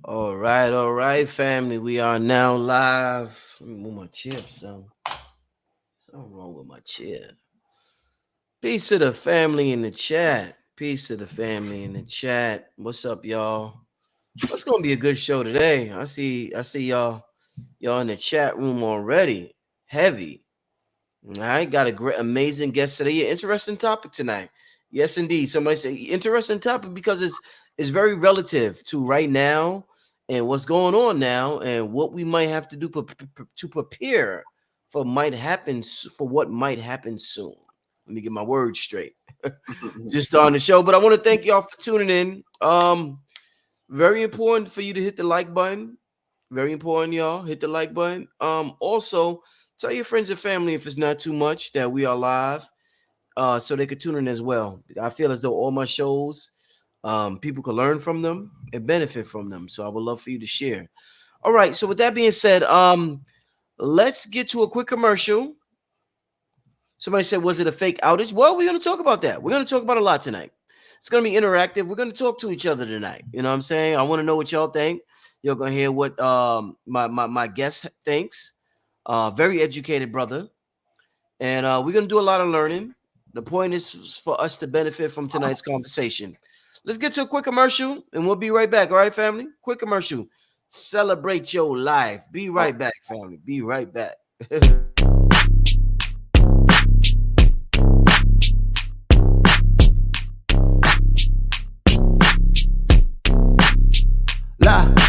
All right, family. We are now live. Let me move my chair. Something wrong with my chair. Peace to the family in the chat. Peace to the family in the chat. What's up, y'all? What's gonna be a good show today? I see y'all in the chat room already. Heavy. I got a great, amazing guest today. Yeah, interesting topic tonight. Yes, indeed. Somebody say interesting topic because it's very relative to right now and what's going on now and what we might have to do to prepare for what might happen soon. Let me get my words straight. Just on the show, but I want to thank y'all for tuning in. Very important for you to hit the like button. Very important, y'all. Hit the like button. Also tell your friends and family if it's not too much that we are live, so they could tune in as well. I feel as though all my shows, people could learn from them and benefit from them. So I would love for you to share. All right. So with that being said, let's get to a quick commercial. Somebody said, was it a fake outage? Well, we're going to talk about that. We're going to talk about a lot tonight. It's going to be interactive. We're going to talk to each other tonight. You know what I'm saying? I want to know what y'all think. You're going to hear what my guest thinks. Very educated brother. And we're going to do a lot of learning. The point is for us to benefit from tonight's conversation. Let's get to a quick commercial, and we'll be right back. All right, family? Quick commercial. Celebrate your life. Be right back, family. Be right back.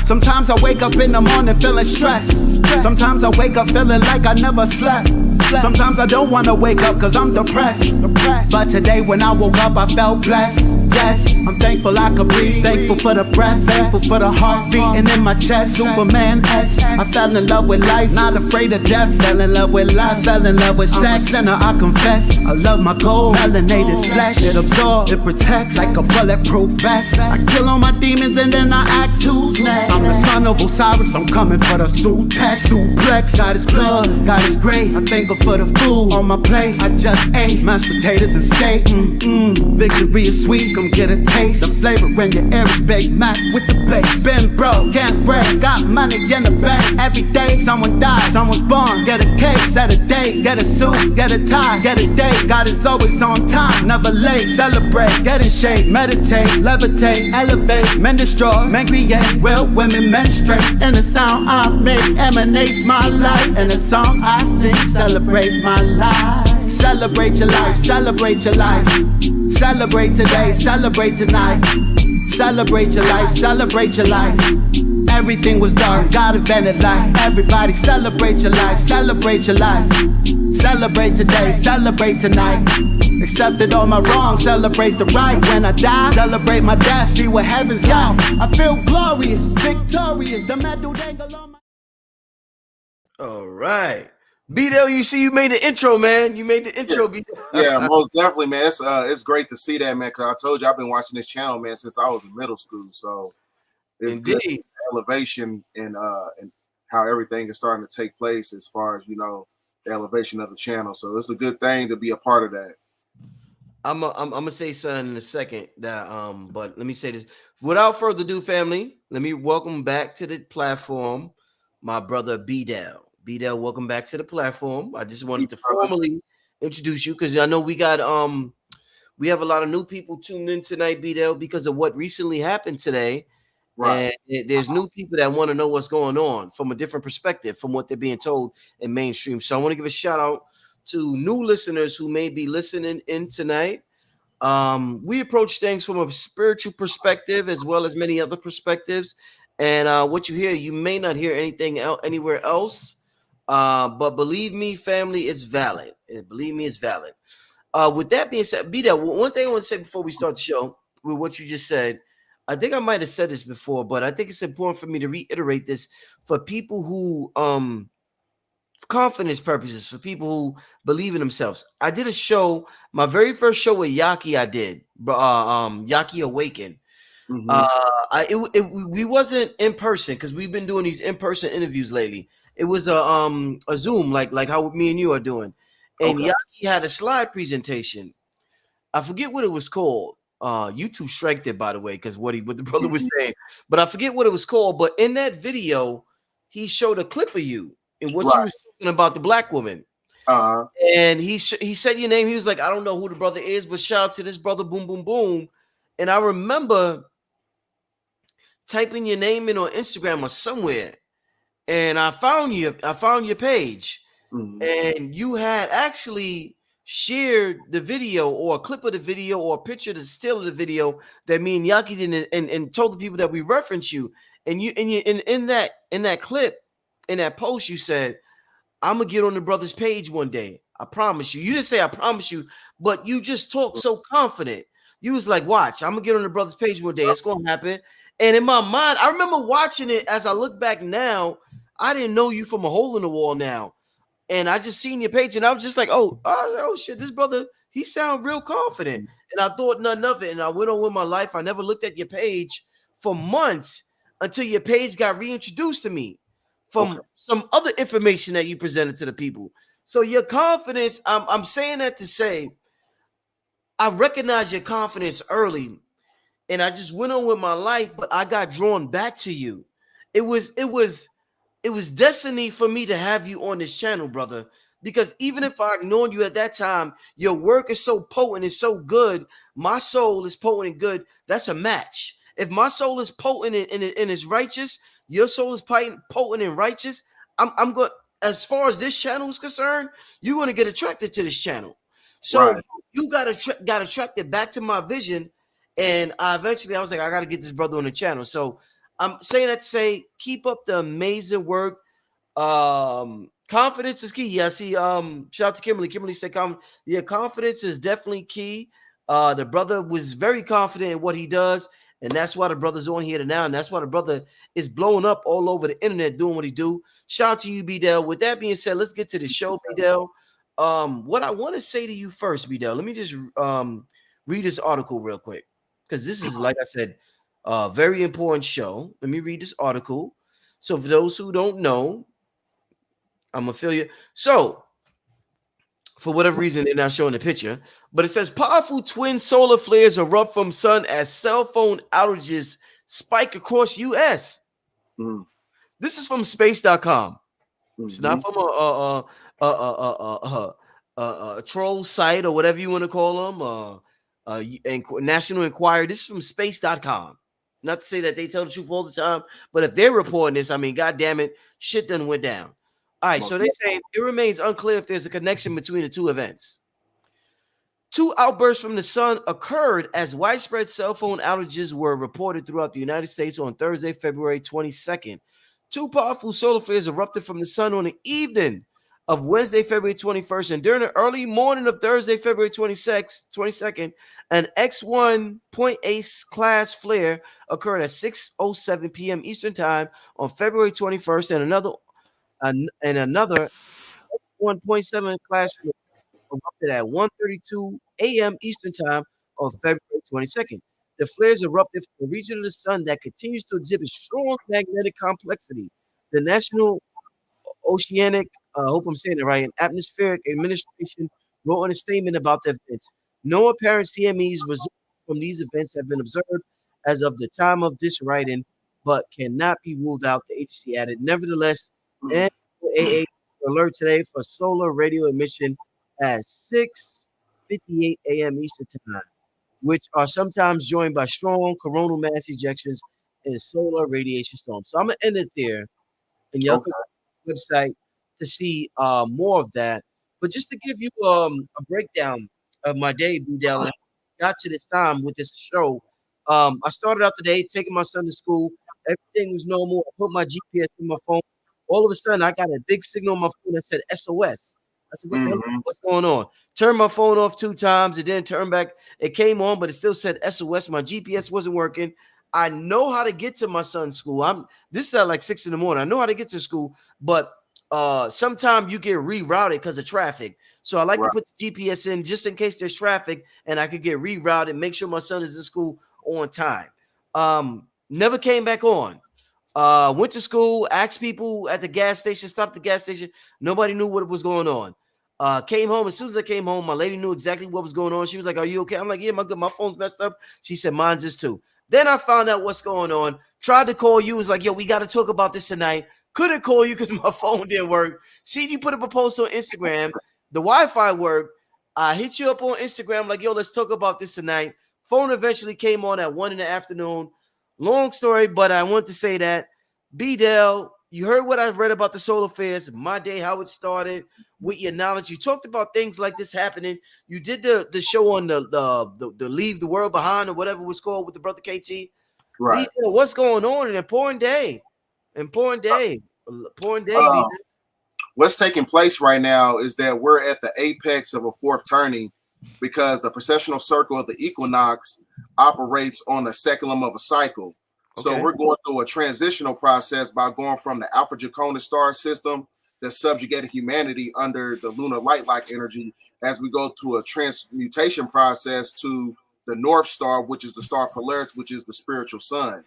Sometimes I wake up in the morning feeling stressed. Sometimes I wake up feeling like I never slept. Sometimes I don't wanna wake up cause I'm depressed. But today when I woke up I felt blessed. Yes, I'm thankful I could breathe. Thankful for the breath, thankful for the heart beating in my chest. Superman-esque, I fell in love with life, not afraid of death. Fell in love with life, fell in love with sex. I'm a sinner, I confess. I love my cold, melanated flesh. It absorbs, it protects like a bulletproof vest. I kill all my demons and then I ask who's next. I'm the son of Osiris, I'm coming for the suplex. God is good, God is great. I thank Him for the food on my plate. I just ate mashed potatoes and steak. Victory is sweet, come get a taste. The flavor in your air is baked Mac with the bass. Been broke, can't break, got money in the bank. Every day someone dies, someone's born. Get a cake, set a date, get a suit, get a tie, get a date. God is always on time, never late. Celebrate, get in shape, meditate, levitate, elevate. Men destroy, men create, real women menstruate. And the sound I make emanates my life. And the song I sing celebrates my life. Celebrate your life, celebrate your life. Celebrate today, celebrate tonight. Celebrate your life, celebrate your life. Everything was dark, God invented light. Everybody celebrate your life, celebrate your life. Celebrate today, celebrate tonight. Accepted all my wrongs, celebrate the right. When I die, celebrate my death, see what heaven's got. I feel glorious, victorious. The metal dangle on my... All right. BDell, you see you made the intro, man. You made the intro, yeah. BDell. Yeah, most definitely, man. It's great to see that, man, because I told you I've been watching this channel, man, since I was in middle school. So it's Indeed. good to see the elevation and how everything is starting to take place as far as, the elevation of the channel. So it's a good thing to be a part of that. I'm gonna say something in a second that but let me say this. Without further ado, family, let me welcome back to the platform my brother BDell. BDell, welcome back to the platform. I just wanted to formally introduce you because I know we have a lot of new people tuned in tonight, BDell, because of what recently happened today. Right. And there's new people that want to know what's going on from a different perspective from what they're being told in mainstream. So I want to give a shout out to new listeners who may be listening in tonight. We approach things from a spiritual perspective as well as many other perspectives. And what you hear, you may not hear anything anywhere else. But believe me, family, it's valid. Believe me, it's valid. With that being said, BDell, one thing I want to say before we start the show with what you just said, I think I might have said this before, but I think it's important for me to reiterate this for people who, for confidence purposes, for people who believe in themselves. I did a show, my very first show with Yaki. I did, Yaki Awaken. Mm-hmm. We wasn't in person because we've been doing these in-person interviews lately. It was a Zoom, like how me and you are doing, and okay. Yaki had a slide presentation. I forget what it was called. YouTube striked it, by the way, because what the brother was saying, but I forget what it was called. But in that video, he showed a clip of you and what you Right. was talking about the black woman. Uh-huh. And he said your name. He was like, I don't know who the brother is, but shout out to this brother, boom, boom, boom. And I remember typing your name in on Instagram or somewhere, and I found you. I found your page, and you had actually shared the video or a clip of the video or a picture of the still of the video that me and Yaki did, and told the people that we reference you. And in that clip, in that post, you said, I'm gonna get on the brother's page one day. I promise you. You didn't say I promise you, but you just talked so confident. You was like, watch, I'm gonna get on the brother's page one day. It's gonna happen. And in my mind, I remember watching it as I look back now. I didn't know you from a hole in the wall now. And I just seen your page and I was just like, oh shit, this brother, he sound real confident. And I thought nothing of it. And I went on with my life. I never looked at your page for months until your page got reintroduced to me from some other information that you presented to the people. So your confidence, I'm saying that to say, I recognize your confidence early, and I just went on with my life, but I got drawn back to you. It was destiny for me to have you on this channel, brother. Because even if I ignored you at that time, your work is so potent and so good. My soul is potent and good. That's a match. If my soul is potent and is righteous, your soul is potent and righteous. I'm going. As far as this channel is concerned, you're going to get attracted to this channel. So Right. you got attracted back to my vision, and I was like, I got to get this brother on the channel. So I'm saying that to say, keep up the amazing work. Confidence is key. Yeah, I see. Shout out to Kimberly. Kimberly said, yeah, confidence is definitely key. The brother was very confident in what he does, and that's why the brother's on here now, and that's why the brother is blowing up all over the internet doing what he do. Shout out to you, BDell. With that being said, let's get to the show, BDell. What I want to say to you first, BDell, let me just read this article real quick, because this is, like I said, a very important show. Let me read this article. So for those who don't know, I'm affiliate. So for whatever reason, they're not showing the picture, but it says powerful twin solar flares erupt from sun as cell phone outages spike across U.S. This is from space.com. It's not from a troll site or whatever you want to call them. National Enquirer. This is from space.com. Not to say that they tell the truth all the time, but if they're reporting this, I mean, God damn it, shit done went down. All right, so they say it remains unclear if there's a connection between the two events. Two outbursts from the sun occurred as widespread cell phone outages were reported throughout the United States on Thursday, February 22nd. Two powerful solar flares erupted from the sun on the evening of Wednesday, February 21st, and during the early morning of Thursday, February 22nd, an X1.8 class flare occurred at 6:07 p.m. Eastern Time on February 21st, and another 1.7 class flare erupted at 1:32 a.m. Eastern Time on February 22nd. The flares erupted from a region of the sun that continues to exhibit strong magnetic complexity. The National Oceanic, I hope I'm saying it right, and Atmospheric Administration wrote in a statement about the events. No apparent CMEs resulting from these events have been observed as of the time of this writing, but cannot be ruled out, the agency added. Nevertheless, NOAA alert today for solar radio emission at 6:58 a.m. Eastern Time, which are sometimes joined by strong coronal mass ejections and solar radiation storms. So I'm going to end it there, and y'all can go to the website to see more of that. But just to give you a breakdown of my day, BDell, and I got to this time with this show. I started out today taking my son to school. Everything was normal. I put my GPS in my phone. All of a sudden, I got a big signal on my phone that said SOS. I said, what the hell, what's going on? Turned my phone off 2 times. It didn't turn back. It came on, but it still said SOS. My GPS wasn't working. I know how to get to my son's school. This is at like 6 in the morning. I know how to get to school, but sometimes you get rerouted because of traffic. So I like to put the GPS in just in case there's traffic, and I could get rerouted, make sure my son is in school on time. Never came back on. Went to school, asked people at the gas station, stopped at the gas station. Nobody knew what was going on. Came home. As soon as I came home, my lady knew exactly what was going on. She was like, "Are you okay?" I'm like, "Yeah, my phone's messed up." She said, "Mine's is too." Then I found out what's going on. Tried to call you. Was like, "Yo, we got to talk about this tonight." Couldn't call you because my phone didn't work. See, you put up a post on Instagram. The Wi-Fi worked. I hit you up on Instagram like, "Yo, let's talk about this tonight." Phone eventually came on at 1 in the afternoon. Long story, but I want to say that BDell, you heard what I read about the solar fairs, my day, how it started with your knowledge. You talked about things like this happening. You did the show on the Leave the World Behind or whatever it was called with the brother KT. Right. BDell, what's going on? An important day. Important day. Important day, Um, BDell. what's taking place right now is that we're at the apex of a fourth turning because the precessional circle of the equinox operates on the seculum of a cycle. So Okay. we're going through a transitional process by going from the Alpha Draconis star system that subjugated humanity under the lunar light-like energy as we go to a transmutation process to the North Star, which is the star Polaris, which is the spiritual sun.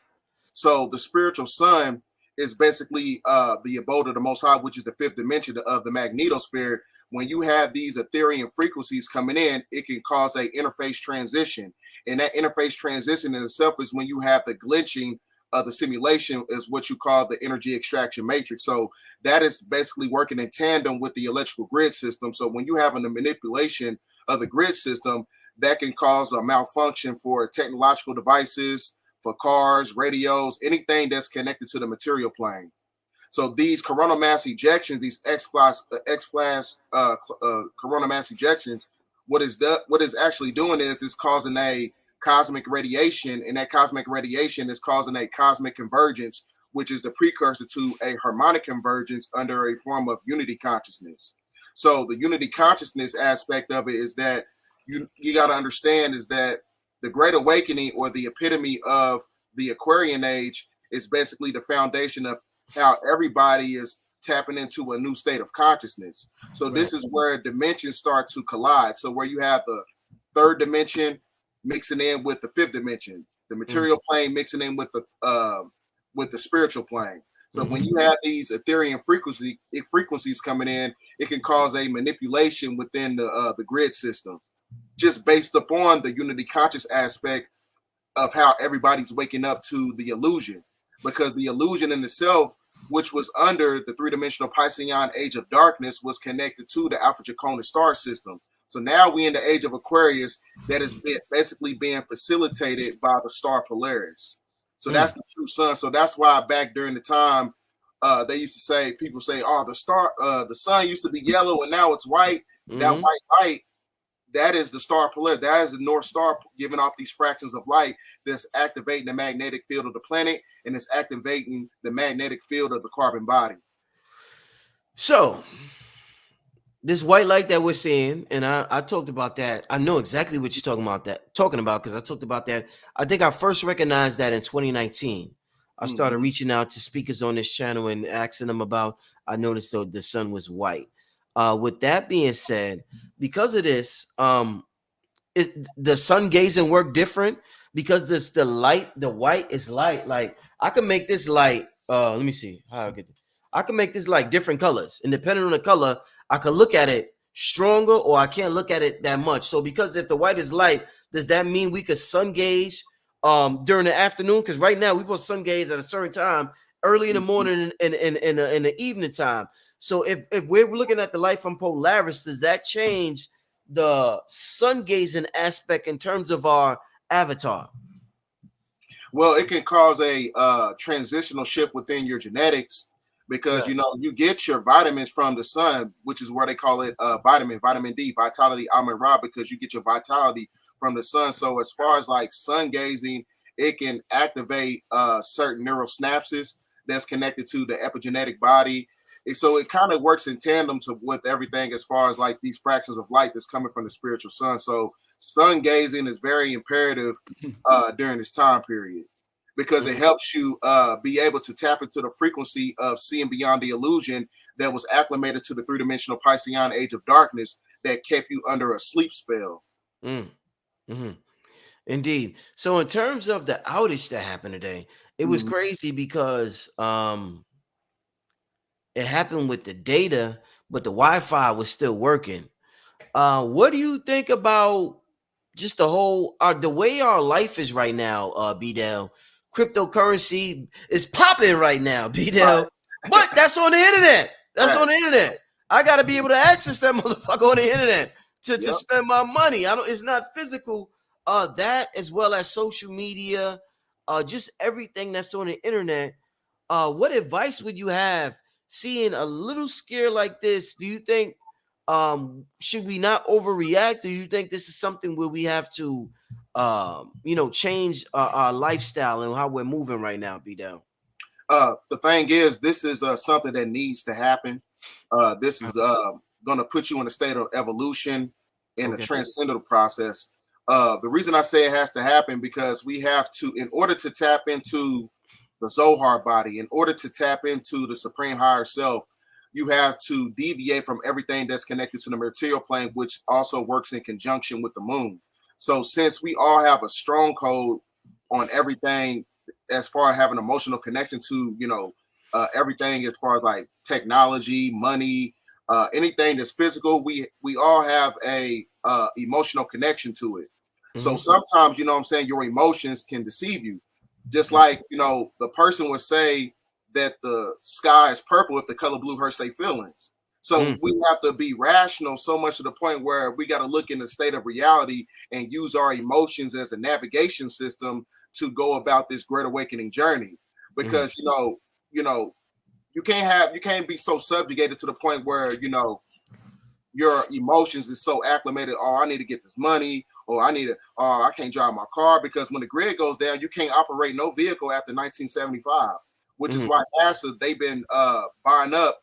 So the spiritual sun is basically the abode of the Most High, which is the fifth dimension of the magnetosphere. When you have these Ethereum frequencies coming in, it can cause a interface transition. And that interface transition in itself is when you have the glitching of the simulation is what you call the energy extraction matrix. So that is basically working in tandem with the electrical grid system. So when you have a manipulation of the grid system, that can cause a malfunction for technological devices, for cars, radios, anything that's connected to the material plane. So these coronal mass ejections, these X-flash coronal mass ejections, what is actually doing is it's causing a cosmic radiation, and that cosmic radiation is causing a cosmic convergence, which is the precursor to a harmonic convergence under a form of unity consciousness. So the unity consciousness aspect of it is that you got to understand is that the Great Awakening, or the epitome of the Aquarian age, is basically the foundation of how everybody is tapping into a new state of consciousness. So Right. this is where dimensions start to collide. So where you have the third dimension mixing in with the fifth dimension, the material plane mixing in with the spiritual plane. So when you have these Ethereum frequencies coming in, it can cause a manipulation within the grid system, just based upon the unity conscious aspect of how everybody's waking up to the illusion, because the illusion in itself, which was under the three-dimensional Piscean age of darkness, was connected to the Alpha Draconis star system. So now we in the age of Aquarius that is basically being facilitated by the star Polaris. So that's the true sun. So that's why back during the time they used to say, people say, "Oh, the sun used to be yellow and now it's white." That white light, that is the star Polaris. That is the North Star giving off these fractions of light that's activating the magnetic field of the planet, and it's activating the magnetic field of the carbon body. So this white light that we're seeing, and I talked about that. I know exactly what you're talking about because I talked about that. I think I first recognized that in 2019. I started reaching out to speakers on this channel and asking them about. I noticed though the sun was white. With that being said, because of this, is the sun gazing work different because the light, the white is light. Like I can make this light. Let me see how I get this. I can make this like different colors, and depending on the color, I can look at it stronger or I can't look at it that much. So because if the white is light, does that mean we could sun gaze during the afternoon? Because right now we put sun gaze at a certain time, early in the morning and in the evening time. So if we're looking at the light from Polaris, does that change the sun gazing aspect in terms of our avatar? Well, it can cause a transitional shift within your genetics, because Right. you get your vitamins from the sun, which is where they call it vitamin D, vitality, almond ra, because you get your vitality from the sun. So as far as like sun gazing, it can activate certain neural synapses that's connected to the epigenetic body. And so it kind of works in tandem with everything as far as like these fractions of light that's coming from the spiritual sun. So sun gazing is very imperative during this time period, because it helps you be able to tap into the frequency of seeing beyond the illusion that was acclimated to the three-dimensional Piscean age of darkness that kept you under a sleep spell. Mm. Hmm. Indeed. So in terms of the outage that happened today, it was crazy because It happened with the data, but the Wi-Fi was still working. What do you think about just the whole the way our life is right now, BDell? Cryptocurrency is popping right now, Right. BDell. But that's on the internet. That's Right. on the internet. I gotta be able to access that motherfucker on the internet to Yep. spend my money. I don't it's not physical. That as well as social media, just everything that's on the internet. What advice would you have seeing a little scare like this? Do you think should we not overreact? Do you think this is something where we have to change our lifestyle and how we're moving right now, B-Dell? The thing is, this is something that needs to happen. This is going to put you in a state of evolution in a Okay. transcendental process. The reason I say it has to happen because we have to, in order to tap into the Zohar body, in order to tap into the supreme higher self, you have to deviate from everything that's connected to the material plane, which also works in conjunction with the moon. So since we all have a strong code on everything as far as having emotional connection to, everything as far as like technology, money, anything that's physical, we all have a emotional connection to it. So Mhm. sometimes, what I'm saying, your emotions can deceive you. Just like, the person would say that the sky is purple if the color blue hurts their feelings. So Mm, we have to be rational so much to the point where we got to look in the state of reality and use our emotions as a navigation system to go about this great awakening journey. mm, Because you can't be so subjugated to the point where your emotions is so acclimated. Oh, I need to get this money, or I can't drive my car, because when the grid goes down, you can't operate no vehicle after 1975, which is mm, why NASA, they've been buying up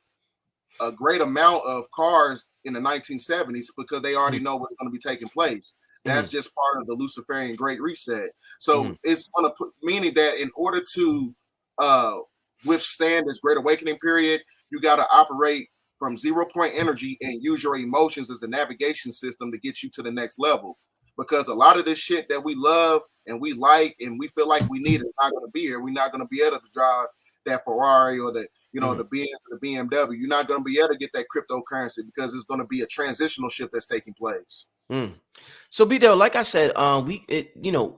a great amount of cars in the 1970s, because they already mm, know what's going to be taking place. That's mm, just part of the Luciferian Great Reset. So mm, it's going to put, meaning that in order to uh, withstand this Great Awakening period, you got to operate from 0 point energy and use your emotions as a navigation system to get you to the next level. Because a lot of this shit that we love and we like and we feel like we need is not going to be here. We're not going to be able to drive that Ferrari or mm. the Benz or the BMW. You're not going to be able to get that cryptocurrency because it's going to be a transitional shift that's taking place. Mm. So BDL, like I said,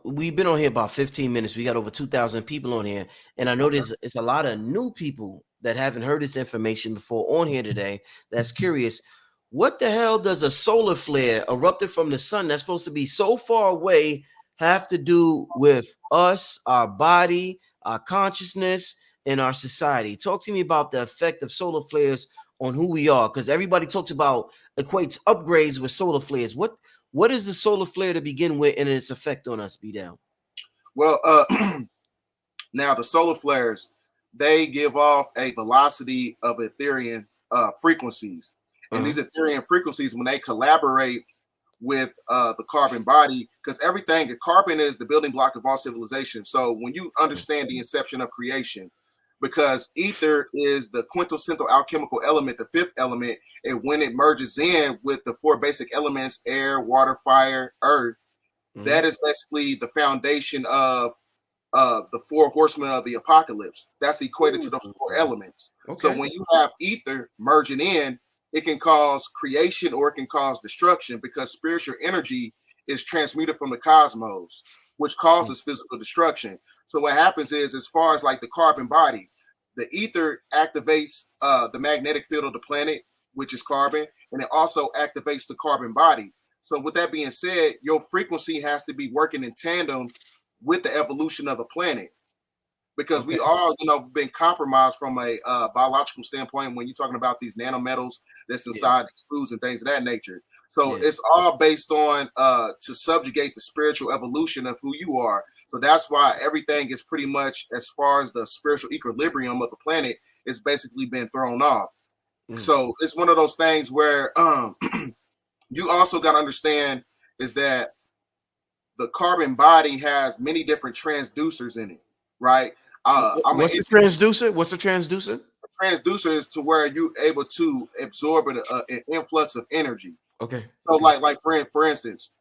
we've been on here about 15 minutes. We got over 2,000 people on here, and I know Okay. there's a lot of new people that haven't heard this information before on here today. That's curious. What the hell does a solar flare erupted from the sun that's supposed to be so far away have to do with us, our body, our consciousness, and our society? Talk to me about the effect of solar flares on who we are, because everybody talks about equates upgrades with solar flares. What is the solar flare to begin with and its effect on us, B down? Well, now the solar flares, they give off a velocity of Ethereum frequencies. And Uh-huh. these Ethereum frequencies, when they collaborate with the carbon body, because everything, the carbon is the building block of all civilization. So when you understand the inception of creation, because ether is the quintessential alchemical element, the fifth element, and when it merges in with the four basic elements, air, water, fire, earth, Mm-hmm. that is basically the foundation of the four horsemen of the apocalypse. That's equated to those four elements. So Okay. when you have ether merging in, it can cause creation or it can cause destruction, because spiritual energy is transmuted from the cosmos, which causes physical destruction. So what happens is, as far as like the carbon body, the ether activates the magnetic field of the planet, which is carbon, and it also activates the carbon body. So with that being said, your frequency has to be working in tandem with the evolution of the planet, because Okay. we all been compromised from a biological standpoint when you're talking about these nanometals that's Yeah. inside these foods and things of that nature. So Yeah. it's all based on to subjugate the spiritual evolution of who you are. So that's why everything is pretty much, as far as the spiritual equilibrium of the planet, is basically been thrown off. Mm. So it's one of those things where you also got to understand is that the carbon body has many different transducers in it, right? I'm an What's the transducer? What's the transducer? transducer is to where you're able to absorb an influx of energy. Okay. So, Okay. like for instance,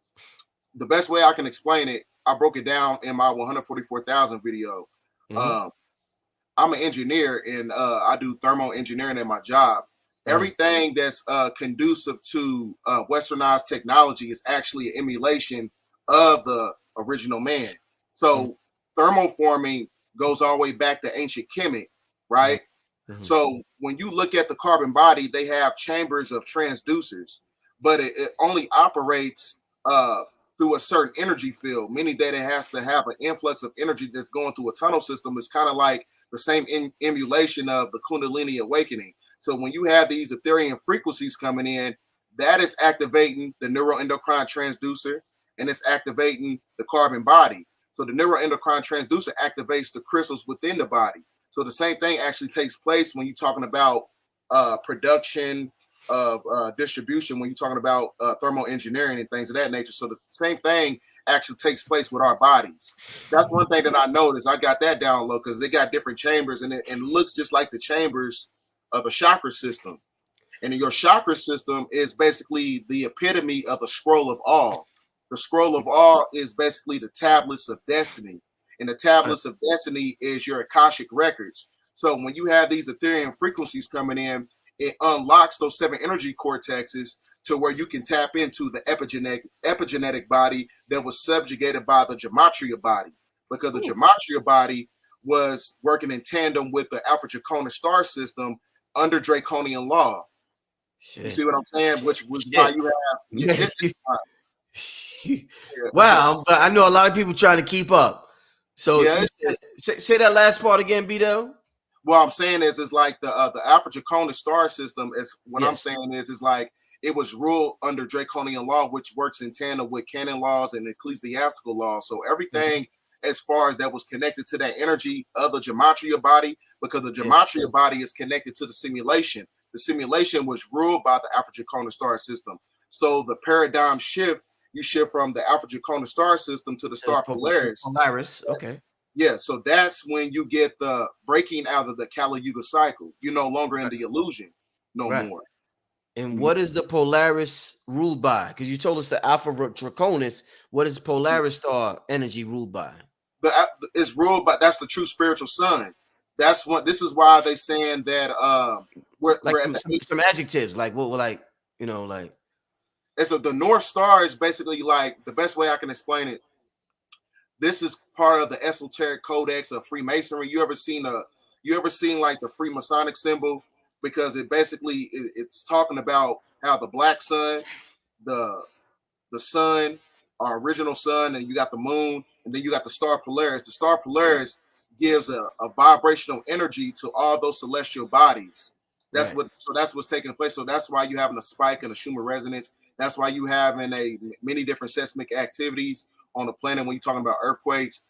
the best way I can explain it, I broke it down in my 144,000 video. Mm-hmm. Um, I'm an engineer and I do thermal engineering in my job. Everything that's conducive to westernized technology is actually an emulation of the original man. So thermoforming goes all the way back to ancient Kemet, right? So when you look at the carbon body, they have chambers of transducers, but it only operates through a certain energy field, meaning that it has to have an influx of energy that's going through a tunnel system. It's kind of like the same emulation of the Kundalini awakening. So when you have these Ethereum frequencies coming in, that is activating the neuroendocrine transducer and it's activating the carbon body. So the neuroendocrine transducer activates the crystals within the body. So the same thing actually takes place when you're talking about production of distribution, when you're talking about thermal engineering and things of that nature. So the same thing actually takes place with our bodies. That's one thing that I noticed. I got that down low because they got different chambers and it looks just like the chambers of the chakra system. And your chakra system is basically the epitome of the scroll of all. The scroll of all is basically the tablets of destiny. And the tablets of destiny is your Akashic records. So when you have these Ethereum frequencies coming in, it unlocks those 7 energy cortexes to where you can tap into the epigenetic body that was subjugated by the gematria body, because the gematria body was working in tandem with the Alpha Dracona star system under Draconian law. Shit. You see what I'm saying? Which was why you have wow, but I know a lot of people trying to keep up. So you say that last part again, BDell. What I'm saying is like the Alpha Dracona star system is what I'm saying is like it was ruled under Draconian law, which works in tandem with canon laws and ecclesiastical laws. So everything as far as that was connected to that energy of the gematria body, because the gematria body is connected to the simulation. The simulation was ruled by the Alpha Dracona star system. So the paradigm shift, you shift from the Alpha Dracona star system to the star Polaris. Polaris, okay. Yeah, so that's when you get the breaking out of the Kali Yuga cycle. You're no longer in the illusion no more. And what is the Polaris ruled by? Because you told us the Alpha Draconis. What is Polaris star energy ruled by? It's ruled by, that's the true spiritual sun. That's what, this is why they saying that we're like some adjectives, like what, like, you know, like. And so the North Star is basically like, the best way I can explain it, this is part of the esoteric codex of Freemasonry. You ever seen like the Freemasonic symbol? Because it basically it's talking about how the black sun, the sun, our original sun, and you got the moon, and then you got the star Polaris. The star Polaris gives a vibrational energy to all those celestial bodies. That's that's what's taking place. So that's why you having a spike in the Schumann resonance. That's why you having many different seismic activities on the planet when you're talking about earthquakes.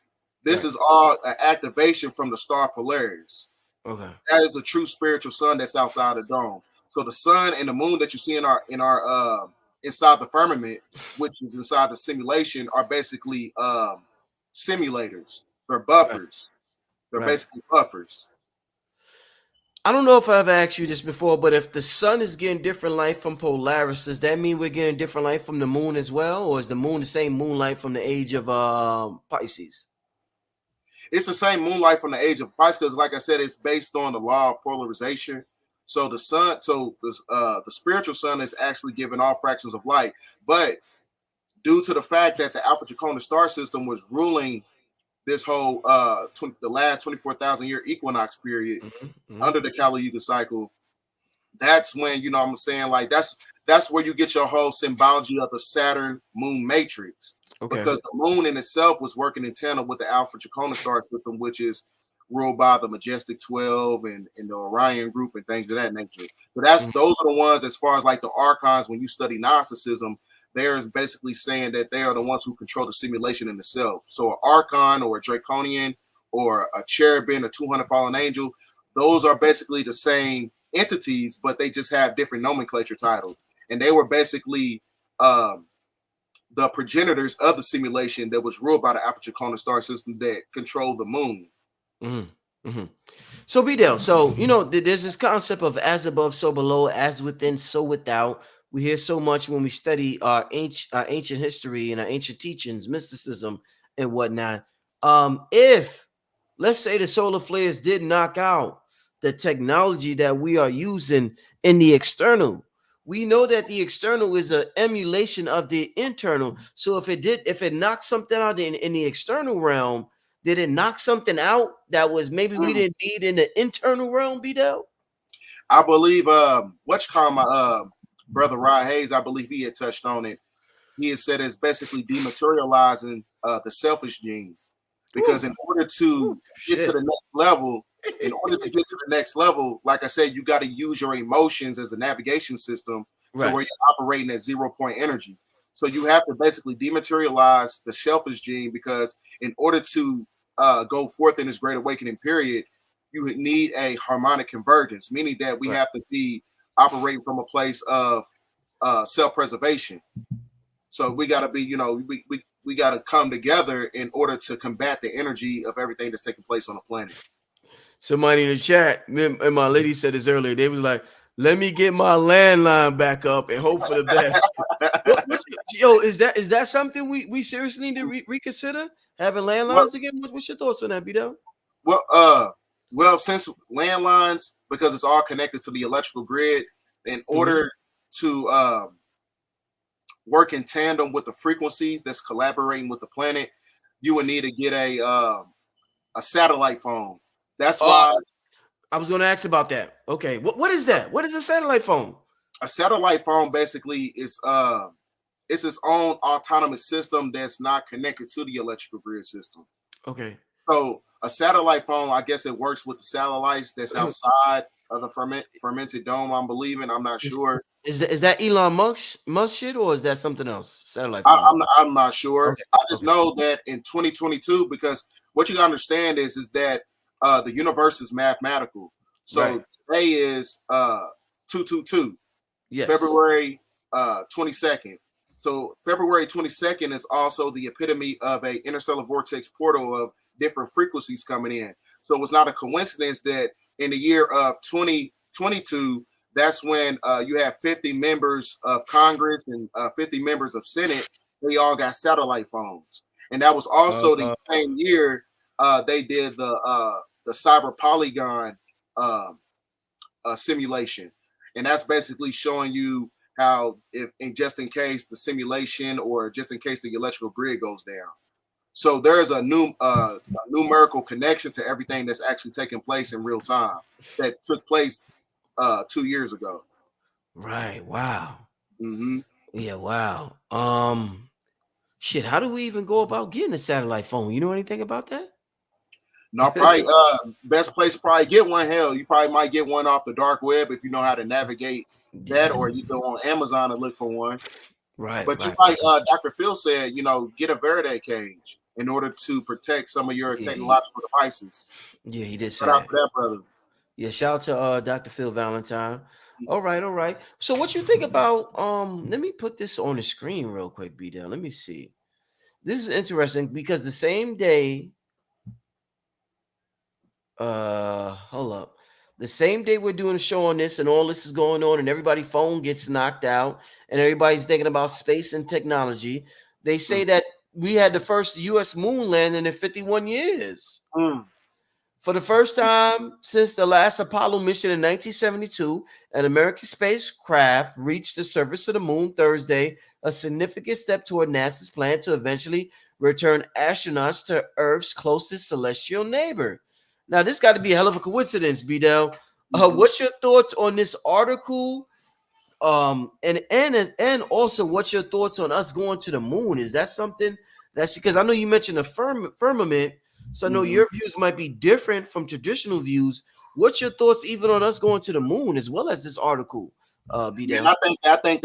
This is all an activation from the star Polaris. Okay. That is the true spiritual sun that's outside the dome. So the sun and the moon that you see in our inside the firmament, which is inside the simulation, are basically simulators. They're buffers. They're basically buffers. I don't know if I've asked you this before, but if the sun is getting different light from Polaris, does that mean we're getting different light from the moon as well? Or is the moon the same moonlight from the age of Pisces? It's the same moonlight from the age of Pisces, because like I said, it's based on the law of polarization. So the sun, the spiritual sun is actually giving all fractions of light. But due to the fact that the Alpha Dracona star system was ruling this whole the last 24,000 year equinox period under the Kali Yuga cycle, that's when, you know what I'm saying, like that's where you get your whole symbology of the Saturn moon matrix. Because the moon in itself was working in tandem with the Alpha Dracona star system, which is ruled by the Majestic 12 and the Orion group and things of that nature. So those are the ones, as far as like the archons, when you study Gnosticism, they're basically saying that they are the ones who control the simulation in itself. So an archon or a draconian or a cherubim, a 200 fallen angel, those are basically the same entities, but they just have different nomenclature titles. And they were basically the progenitors of the simulation that was ruled by the Alpha Dracona star system that controlled the moon. So BDell, so you know, there's this concept of as above, so below, as within, so without. We hear so much when we study our ancient history and our ancient teachings, mysticism and whatnot. If let's say the solar flares did knock out the technology that we are using in the external. We know that the external is an emulation of the internal. So if it knocked something out in the external realm, did it knock something out that was maybe we didn't need in the internal realm, BDell? I believe what you call my brother Rod Hayes, I believe he had touched on it. He had said it's basically dematerializing the selfish gene. Because in order to get to the next level, like I said, you got to use your emotions as a navigation system to where you're operating at 0 point energy. So you have to basically dematerialize the selfish gene, because in order to go forth in this great awakening period, you need a harmonic convergence, meaning that we have to be operating from a place of self-preservation. So we got to be, we got to come together in order to combat the energy of everything that's taking place on the planet. Somebody in the chat, and my lady said this earlier, they was like, let me get my landline back up and hope for the best. Is that something we seriously need to reconsider, having landlines again? What's your thoughts on that, BDell? Well, since landlines, because it's all connected to the electrical grid, in order to work in tandem with the frequencies that's collaborating with the planet, you would need to get a satellite phone. That's why I was going to ask about that. Okay, what is that? What is a satellite phone? A satellite phone basically is it's its own autonomous system that's not connected to the electrical grid system. Okay. So a satellite phone, I guess it works with the satellites that's outside of the fermented dome. I'm believing. I'm not sure. Is that Elon Musk shit, or is that something else? Satellite phone. I'm not sure. Okay. I just know that in 2022, because what you gotta understand is that the universe is mathematical. So today is 222. Yes. February 22nd. So February 22nd is also the epitome of a interstellar vortex portal of different frequencies coming in. So it's not a coincidence that in the year of 2022, that's when you have 50 members of Congress and 50 members of Senate. They all got satellite phones, and that was also the same year they did the cyber polygon simulation, and that's basically showing you how, just in case the simulation or just in case the electrical grid goes down. So there's a numerical connection to everything that's actually taking place in real time that took place 2 years ago. Right. Wow. Mm-hmm. Yeah. Wow. Shit. How do we even go about getting a satellite phone? You know anything about that? No, probably best place to probably get one. Hell, you probably might get one off the dark web if you know how to navigate that, or you go on Amazon and look for one. Right. But just like Dr. Phil said, get a Faraday cage in order to protect some of your technological devices. Yeah, he did say that. For that, brother. Yeah, shout out to Dr. Phil Valentine. All right. So what you think about let me put this on the screen real quick, BDell. Let me see. This is interesting because the same day hold up. The same day we're doing a show on this and all this is going on and everybody's phone gets knocked out and everybody's thinking about space and technology, they say that we had the first U.S. moon landing in 51 years. For the first time since the last Apollo mission in 1972, an American spacecraft reached the surface of the moon Thursday, a significant step toward NASA's plan to eventually return astronauts to Earth's closest celestial neighbor. Now, this got to be a hell of a coincidence, BDell. What's your thoughts on this article? And also, what's your thoughts on us going to the moon? Is that something that's because I know you mentioned the firmament, so I know your views might be different from traditional views. What's your thoughts even on us going to the moon as well as this article? BDell? I think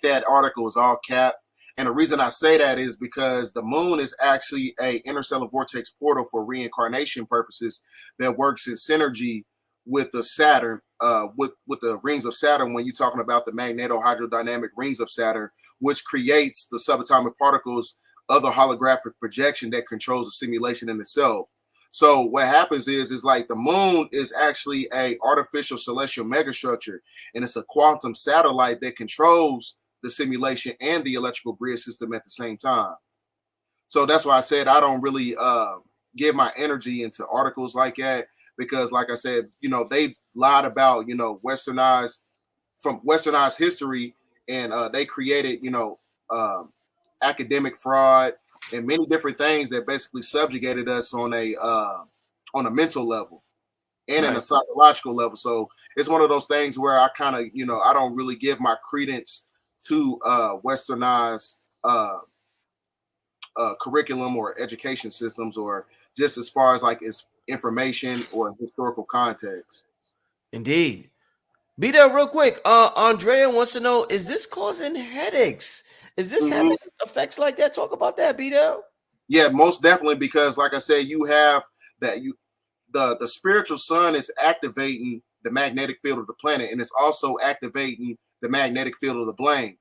that article is all cap. And the reason I say that is because the moon is actually a interstellar vortex portal for reincarnation purposes that works in synergy with the Saturn, with the rings of Saturn. When you're talking about the magneto-hydrodynamic rings of Saturn, which creates the subatomic particles of the holographic projection that controls the simulation in itself. So what happens is like the moon is actually a artificial celestial megastructure, and it's a quantum satellite that controls the simulation and the electrical grid system at the same time. So that's why I said I don't really give my energy into articles like that because, like I said, they lied about westernized history, and they created academic fraud and many different things that basically subjugated us on a mental level and in a Right. psychological level. So it's one of those things where I kind of, I don't really give my credence to westernized curriculum or education systems, or just as far as like its information or historical context. Indeed. BDell, real quick. Andrea wants to know: is this causing headaches? Is this Mhm. having effects like that? Talk about that, BDell. Yeah, most definitely, because like I said, you have that you the spiritual sun is activating the magnetic field of the planet, and it's also activating the magnetic field of the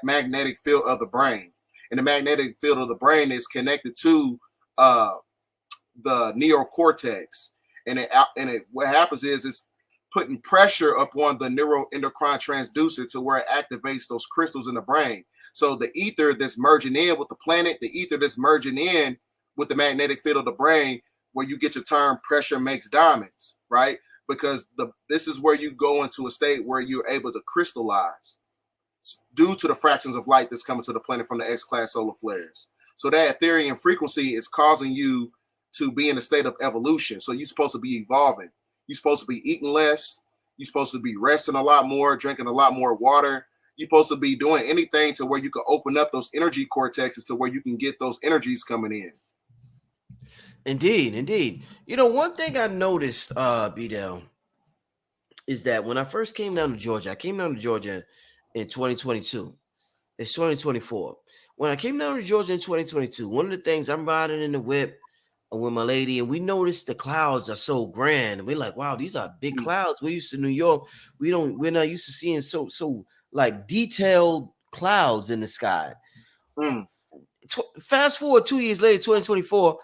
magnetic field of the brain. And the magnetic field of the brain is connected to uh, the neocortex, and what happens is it's putting pressure upon the neuroendocrine transducer to where it activates those crystals in the brain. So the ether that's merging in with the planet, the ether that's merging in with the magnetic field of the brain, where you get your term pressure makes diamonds, right? Because this is where you go into a state where you're able to crystallize due to the fractions of light that's coming to the planet from the X-class solar flares. So that Ethereum frequency is causing you to be in a state of evolution. So you're supposed to be evolving. You're supposed to be eating less. You're supposed to be resting a lot more, drinking a lot more water. You're supposed to be doing anything to where you can open up those energy cortexes to where you can get those energies coming in. Indeed, indeed. One thing I noticed, BDell, is that when I first came down to Georgia, I came down to Georgia in 2022. It's 2024. When I came down to Georgia in 2022, one of the things, I'm riding in the whip with my lady, and we noticed the clouds are so grand. And we're like, wow, these are big clouds. We're used to New York. We're not used to seeing so like detailed clouds in the sky. Mm. Fast forward 2 years later, 2024,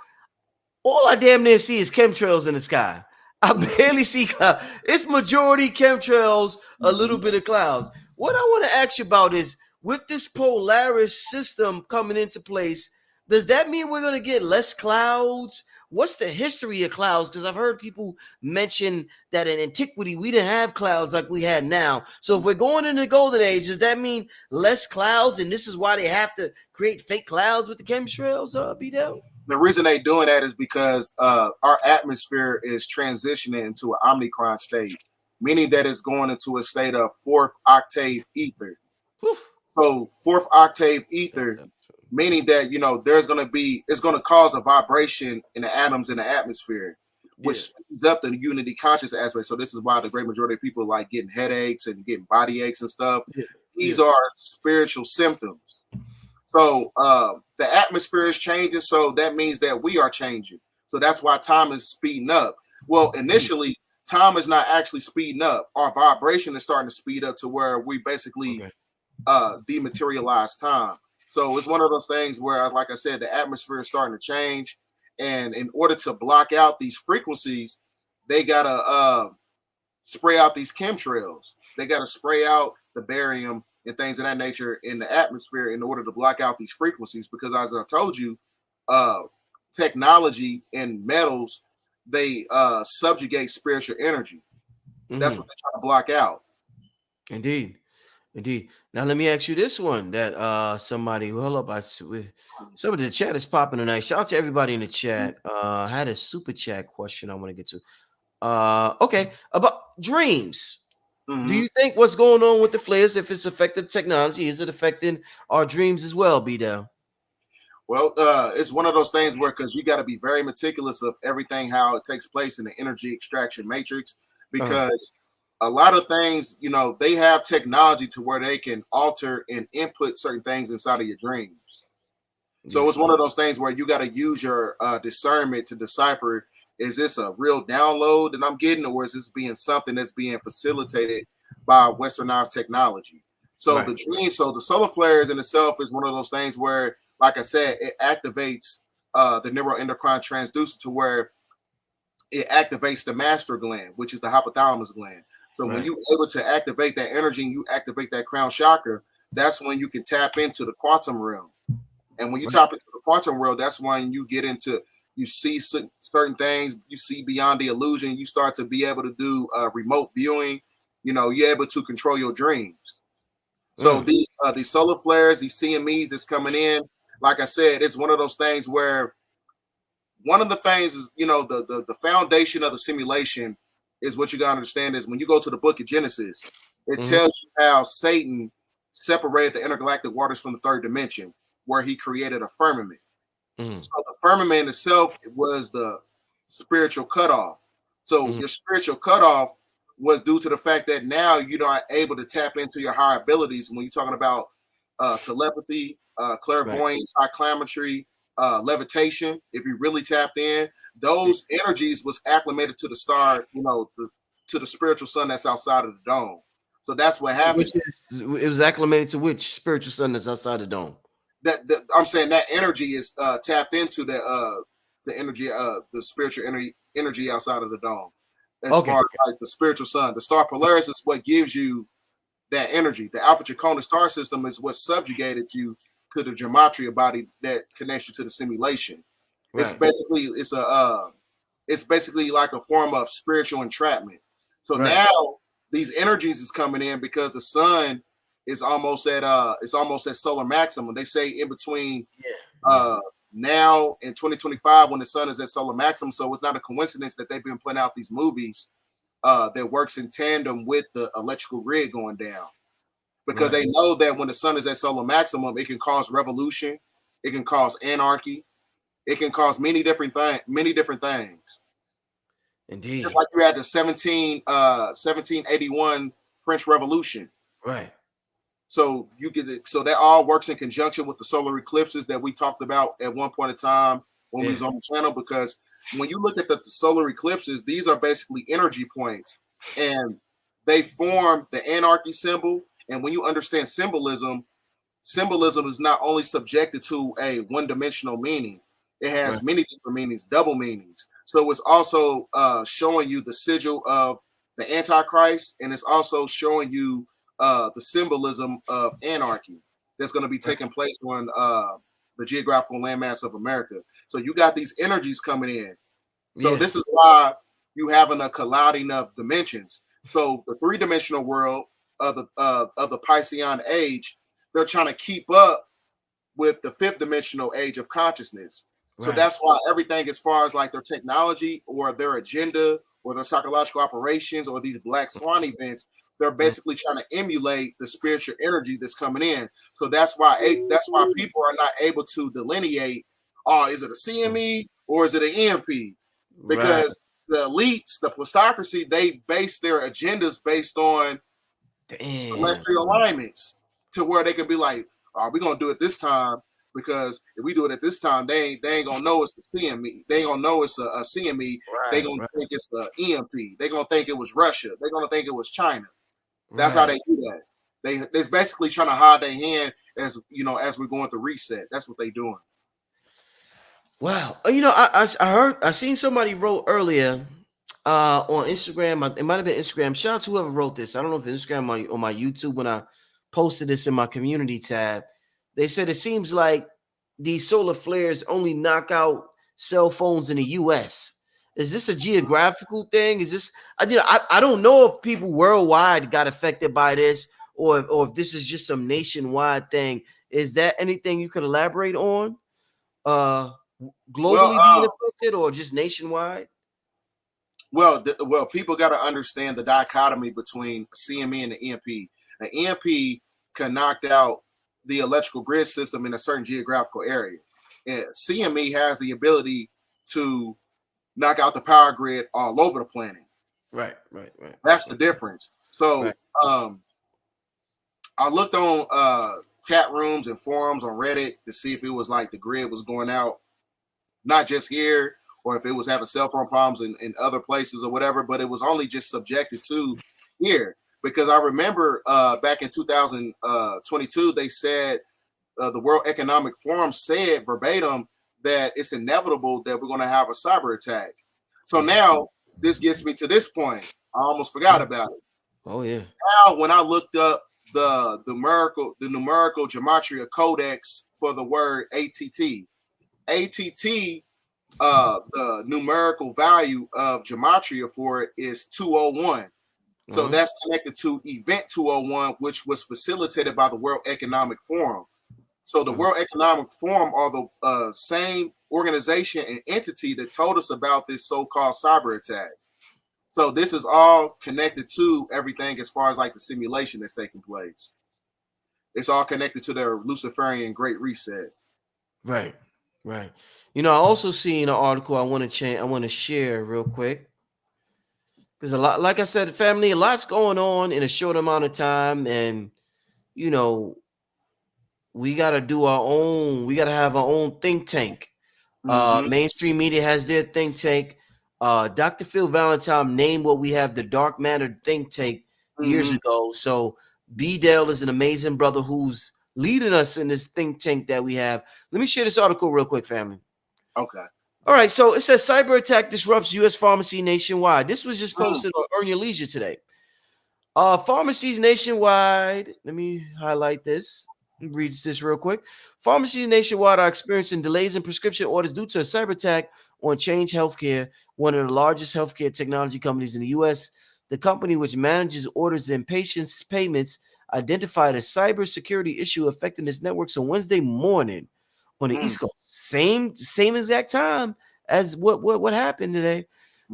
all I damn near see is chemtrails in the sky. I barely see clouds. It's majority chemtrails, a little bit of clouds. What I want to ask you about is, with this Polaris system coming into place, does that mean we're going to get less clouds? What's the history of clouds? Because I've heard people mention that in antiquity we didn't have clouds like we had now. So if we're going into the golden age, does that mean less clouds? And this is why they have to create fake clouds with the chemtrails, BDell? The reason they doing that is because our atmosphere is transitioning into an omicron state, meaning that it's going into a state of fourth octave ether. Whew. So fourth octave ether, meaning that it's going to cause a vibration in the atoms in the atmosphere, which speeds up the unity conscious aspect. So this is why the great majority of people like getting headaches and getting body aches and stuff. These are spiritual symptoms. So the atmosphere is changing, so that means that we are changing. So that's why time is speeding up. Well, initially, time is not actually speeding up. Our vibration is starting to speed up to where we basically dematerialize time. So it's one of those things where, like I said, the atmosphere is starting to change. And in order to block out these frequencies, they got to spray out these chemtrails. They got to spray out the barium and things of that nature in the atmosphere in order to block out these frequencies. Because as I told you, technology and metals, they subjugate spiritual energy. That's what they're trying to block out. Indeed. Indeed. Now let me ask you this one that somebody, hold up, some of the chat is popping tonight. Shout out to everybody in the chat. I had a super chat question I want to get to. Okay, about dreams. Do you think what's going on with the flares, if it's affected technology, is it affecting our dreams as well, BDell? Well, it's one of those things where, because you got to be very meticulous of everything, how it takes place in the energy extraction matrix, because a lot of things, they have technology to where they can alter and input certain things inside of your dreams. So it's one of those things where you got to use your discernment to decipher, is this a real download that I'm getting, or is this being something that's being facilitated by westernized technology? So the dream, so the solar flares in itself is one of those things where, like I said, it activates the neuroendocrine transducer to where it activates the master gland, which is the hypothalamus gland. So when you're able to activate that energy and you activate that crown chakra, that's when you can tap into the quantum realm. And when you tap into the quantum world, that's when you get into, You see certain things. You see beyond the illusion. You start to be able to do remote viewing. You're able to control your dreams. So these solar flares, these CMEs that's coming in, like I said, it's one of those things where one of the things is, the foundation of the simulation is what you got to understand is when you go to the book of Genesis, it tells you how Satan separated the intergalactic waters from the third dimension, where he created a firmament. So the firmament itself was the spiritual cutoff. So your spiritual cutoff was due to the fact that now you're not able to tap into your higher abilities when you're talking about telepathy, clairvoyance, psychometry, levitation. If you really tapped in, those energies was acclimated to the star, to the spiritual sun that's outside of the dome. So that's what happened. It was acclimated to which spiritual sun that's outside the dome? I'm saying that energy is tapped into the energy, the spiritual energy outside of the dome. As far as like the spiritual sun, the star Polaris is what gives you that energy. The Alpha Draconis star system is what subjugated you to the gematria body that connects you to the simulation. Right. It's basically like a form of spiritual entrapment. So now these energies is coming in because the sun is almost at solar maximum. They say in between now in 2025 when the sun is at solar maximum. So it's not a coincidence that they've been putting out these movies that works in tandem with the electrical grid going down, because they know that when the sun is at solar maximum, it can cause revolution, it can cause anarchy, it can cause many different things. Indeed. Just like you had the 1781 French Revolution. Right. So so that all works in conjunction with the solar eclipses that we talked about at one point in time when we was on the channel, because when you look at the solar eclipses, these are basically energy points and they form the anarchy symbol. And when you understand symbolism is not only subjected to a one-dimensional meaning, it has many different meanings, double meanings. So it's also showing you the sigil of the Antichrist, and it's also showing you the symbolism of anarchy that's going to be taking place on the geographical landmass of America. So you got these energies coming in. So this is why you having a colliding of dimensions. So the three-dimensional world of the Piscean age, they're trying to keep up with the fifth dimensional age of consciousness. So that's why everything as far as like their technology or their agenda or their psychological operations or these black swan events, they're basically trying to emulate the spiritual energy that's coming in. So that's why people are not able to delineate, is it a CME or is it an EMP? Because the elites, the plutocracy, they base their agendas based on celestial alignments to where they can be like, we're going to do it this time, because if we do it at this time, they ain't going to know it's a CME. They ain't going to know it's a CME. They're going to think it's the EMP. They're going to think it was Russia. They're going to think it was China. That's how they do that. They're basically trying to hide their hand as we're going through reset. That's what they're doing. Wow. I seen somebody wrote earlier on Instagram. It might have been Instagram. Shout out to whoever wrote this. I don't know if it's Instagram or my YouTube when I posted this in my community tab. They said it seems like these solar flares only knock out cell phones in the US. Is this a geographical thing? Is this I don't know if people worldwide got affected by this or if this is just some nationwide thing. Is that anything you could elaborate on? Globally being affected or just nationwide? Well, people got to understand the dichotomy between CME and the EMP. The EMP can knock out the electrical grid system in a certain geographical area, and CME has the ability to knock out the power grid all over the planet. Right. That's the difference. So, I looked on chat rooms and forums on Reddit to see if it was like the grid was going out, not just here, or if it was having cell phone problems in other places or whatever, but it was only just subjected to here. Because I remember back in 2022, they said the World Economic Forum said verbatim that it's inevitable that we're going to have a cyber attack. So now this gets me to this point. I almost forgot about it. Oh yeah. Now when I looked up the numerical gematria codex for the word ATT the numerical value of gematria for it is 201. So that's connected to Event 201, which was facilitated by the World Economic Forum. So the World Economic Forum are the same organization and entity that told us about this so-called cyber attack. So this is all connected to everything as far as like the simulation that's taking place. It's all connected to their Luciferian Great Reset. Right, right. You know, I also seen an article I want to change. I want to share real quick because a lot, like I said, family, a lot's going on in a short amount of time, and you know, we got to do our own. We got to have our own think tank. Mainstream media has their think tank. Dr. Phil Valentine named what we have the Dark Matter think tank years ago. So BDell is an amazing brother who's leading us in this think tank that we have. Let me share this article real quick, family. Okay. All right. So it says cyber attack disrupts U.S. pharmacy nationwide. This was just posted on Earn Your Leisure today. Pharmacies nationwide. Let me highlight this. Reads this real quick. Pharmacies nationwide are experiencing delays in prescription orders due to a cyber attack on Change Healthcare, one of the largest healthcare technology companies in the U.S. The company, which manages orders and patients' payments, identified a cybersecurity issue affecting its networks on Wednesday morning on the East Coast. Same exact time as what happened today.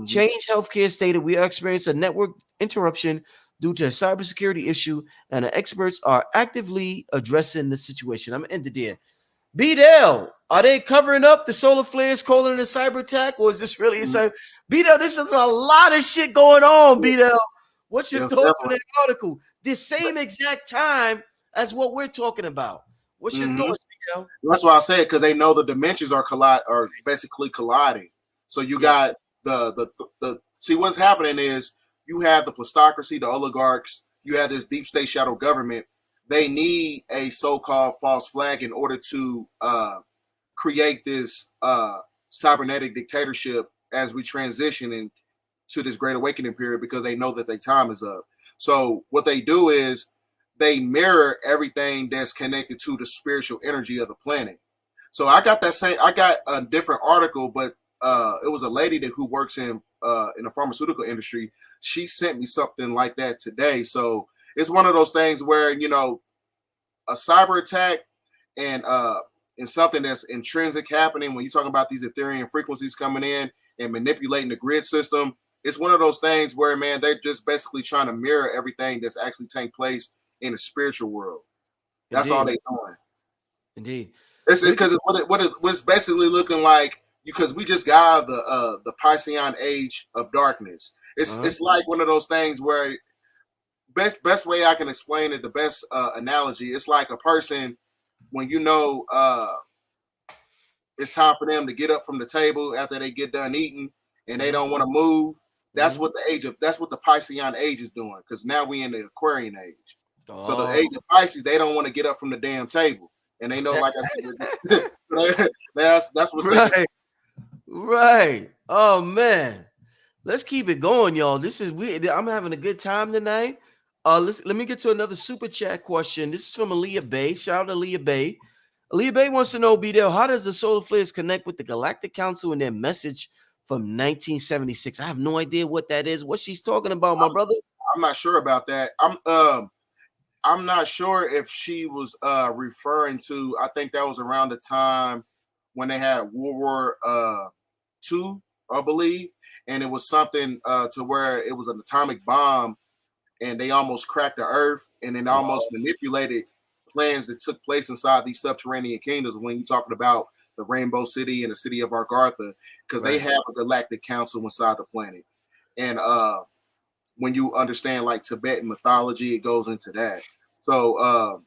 Change Healthcare stated we are experiencing a network interruption due to a cybersecurity issue, and the experts are actively addressing the situation. I'm ended there. BDell, are they covering up the solar flares, calling it a cyber attack, or is this really a cyber? BDell, this is a lot of shit going on. BDell, what's your thoughts on that article? The same exact time as what we're talking about. What's your thoughts, BDell? That's why I said, because they know the dimensions are basically colliding. So you got the see what's happening is you have the plutocracy, the oligarchs, you have this deep state shadow government. They need a so-called false flag in order to create this cybernetic dictatorship as we transition into this great awakening period, because they know that their time is up. So what they do is they mirror everything that's connected to the spiritual energy of the planet. So I got a different article, but it was a lady who works in the pharmaceutical industry. She sent me something like that today. So it's one of those things where, you know, a cyber attack and something that's intrinsic happening when you're talking about these Ethereum frequencies coming in and manipulating the grid system. It's one of those things where, man, they're just basically trying to mirror everything that's actually taking place in the spiritual world. That's all they're doing. Indeed. It's because what's basically looking like, because we just got out of the Piscean age of darkness. It's like one of those things where best way I can explain it, the best analogy, it's like a person when you know it's time for them to get up from the table after they get done eating and they don't want to move. That's what that's what the Piscean age is doing, because now we in the Aquarian age. So the age of Pisces, they don't want to get up from the damn table, and they know, like I said, that's what's right. Oh man. Let's keep it going, y'all. This is weird. I'm having a good time tonight. Let me get to another super chat question. This is from Aaliyah Bay. Shout out to Aaliyah Bay. Aaliyah Bay wants to know, BDell, how does the solar flares connect with the Galactic Council and their message from 1976? I have no idea what that is. What she's talking about, my brother? I'm not sure about that. I'm not sure if she was referring to. I think that was around the time when they had World War II, I believe. And it was something to where it was an atomic bomb and they almost cracked the earth and then almost manipulated plans that took place inside these subterranean kingdoms when you're talking about the Rainbow City and the city of Argartha, because they have a galactic council inside the planet. And when you understand like Tibetan mythology, it goes into that. So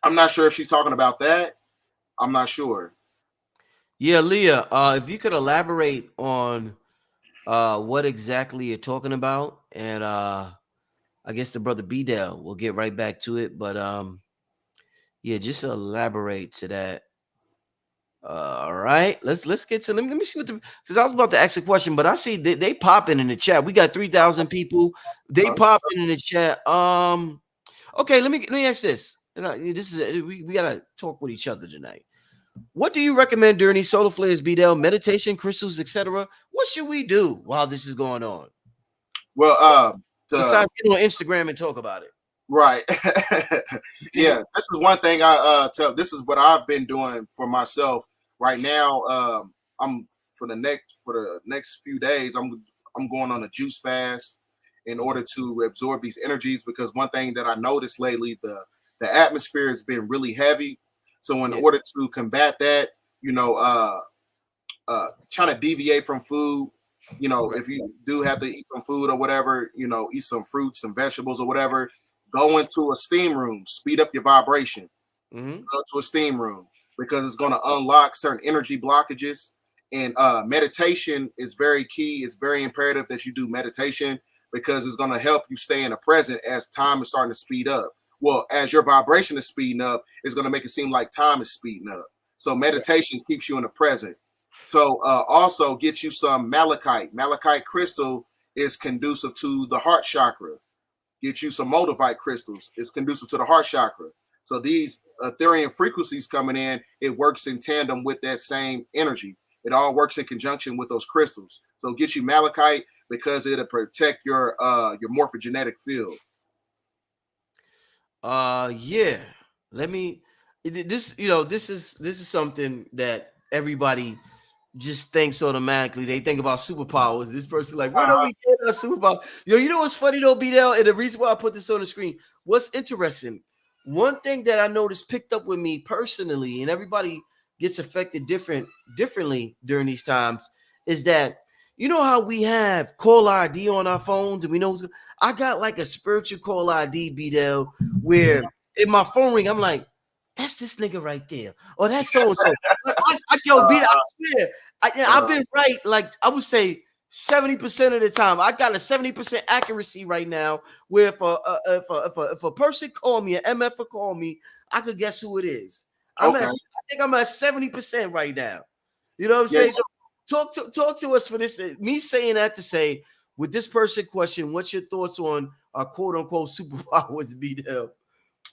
I'm not sure if she's talking about that. I'm not sure. Yeah, Leah, if you could elaborate on what exactly you're talking about, and I guess the brother BDell will get right back to it, but yeah, just elaborate to that. All right, let's get to let me see what because I was about to ask a question, but I see they popping in the chat. We got 3,000 people. They popping in the chat. Okay, let me ask this. This is we gotta talk with each other tonight. What do you recommend during these solar flares, BDell? Meditation, crystals, etc. What should we do while this is going on? Well, Besides get on Instagram and talk about it. right. Yeah, this is one thing I tell. This is what I've been doing for myself right now. I'm for the next few days. I'm going on a juice fast in order to absorb these energies, because one thing that I noticed lately, the atmosphere has been really heavy. So in Yeah. order to combat that, you know, trying to deviate from food. You know, Right. if you do have to eat some food or whatever, you know, eat some fruits, some vegetables or whatever, go into a steam room, speed up your vibration, Mm-hmm. go to a steam room, because it's going to unlock certain energy blockages. And meditation is very key. It's very imperative that you do meditation, because it's going to help you stay in the present as time is starting to speed up. Well, as your vibration is speeding up, it's going to make it seem like time is speeding up. So meditation keeps you in the present. So also get you some malachite. Malachite crystal is conducive to the heart chakra. Get you some moldavite crystals. It's conducive to the heart chakra. So these ethereal frequencies coming in, it works in tandem with that same energy. It all works in conjunction with those crystals. So get you malachite, because it'll protect your morphogenetic field. Yeah. Let me this, this is something that everybody just thinks automatically. They think about superpowers. This person like, where do we get our superpower? Yo, you know what's funny though, BDell? And the reason why I put this on the screen, what's interesting, one thing that I noticed picked up with me personally, and everybody gets affected differently during these times, is that you know how we have call ID on our phones, and we know I got like a spiritual call ID, BDell, where in my phone ring, I'm like, that's this nigga right there, or that's so and so. Yo, beat, I swear, I've been right. Like I would say, 70% of the time, I got a 70% accuracy right now. Where if a person call me, an MF call me, I could guess who it is. Okay. I think I'm at 70% right now. You know what I'm Yeah. saying? So talk to us for this. Me saying that to say, with this person question, what's your thoughts on our quote unquote superpowers, BDell?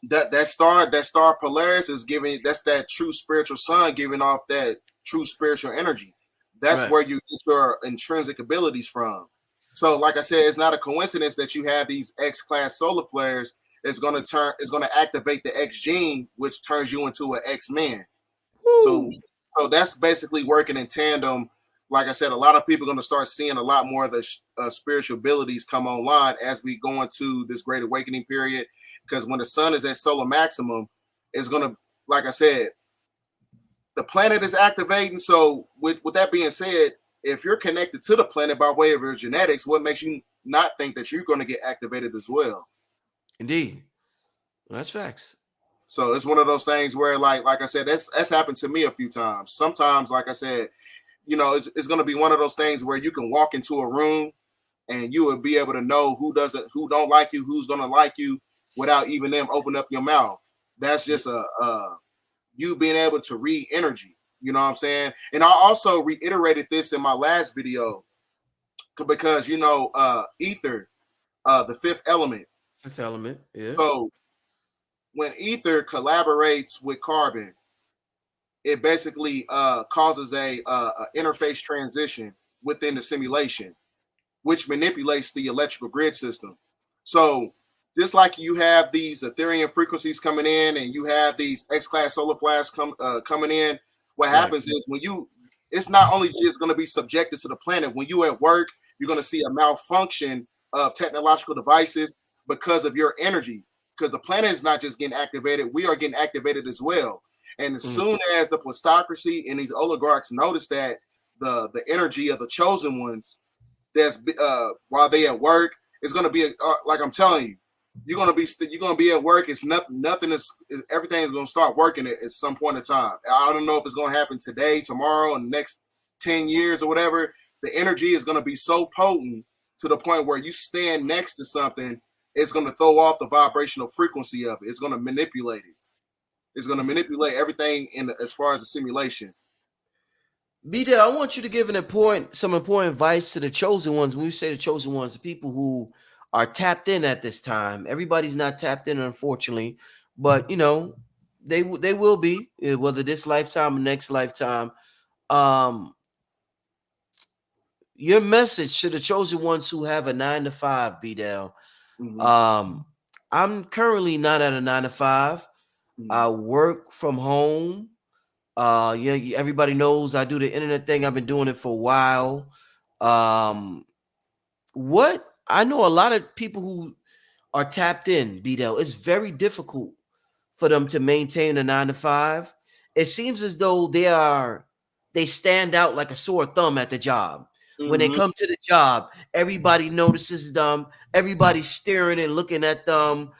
That star Polaris is giving, that's that true spiritual sun giving off that true spiritual energy. That's Right. where you get your intrinsic abilities from. So like I said, it's not a coincidence that you have these X class solar flares. It's going to activate the X gene, which turns you into an X man. So Woo. so that's basically working in tandem. Like I said, a lot of people are going to start seeing a lot more of the spiritual abilities come online as we go into this great awakening period. Because when the sun is at solar maximum, it's going to, like I said, the planet is activating. So with that being said, if you're connected to the planet by way of your genetics, what makes you not think that you're going to get activated as well? Indeed. Well, that's facts. So it's one of those things where, like I said, that's happened to me a few times. Sometimes, like I said, it's going to be one of those things where you can walk into a room and you will be able to know who don't like you, who's going to like you, without even them open up your mouth. That's just you being able to read energy. You know what I'm saying? And I also reiterated this in my last video, because ether, the fifth element. Fifth element. Yeah. So when ether collaborates with carbon, it basically causes a interface transition within the simulation, which manipulates the electrical grid system. So just like you have these ethereal frequencies coming in, and you have these X-class solar flares coming in, what happens is it's not only just going to be subjected to the planet. When you at work, you're going to see a malfunction of technological devices because of your energy. Because the planet is not just getting activated, we are getting activated as well. And as soon as the plutocracy and these oligarchs notice that the energy of the chosen ones, that's while they at work, it's going to be like I'm telling you, you're going to be at work. It's nothing is everything is going to start working at some point in time. I don't know if it's going to happen today, tomorrow, in the next 10 years or whatever. The energy is going to be so potent to the point where you stand next to something, it's going to throw off the vibrational frequency of it. It's going to manipulate it. It's going to manipulate everything as far as the simulation. BDell, I want you to give some important advice to the chosen ones. When we say the chosen ones, the people who are tapped in at this time. Everybody's not tapped in, unfortunately, but They will be, whether this lifetime or next lifetime. Um, your message to the chosen ones who have a 9 to 5, BDell. Mm-hmm. I'm currently not at a 9 to 5. I work from home. Yeah, everybody knows I do the internet thing. I've been doing it for a while. Um, what I know, a lot of people who are tapped in, BDell, it's very difficult for them to maintain a 9 to 5. It seems as though they stand out like a sore thumb at the job. When they Mm-hmm. come to the job, everybody notices them. Everybody's staring and looking at them.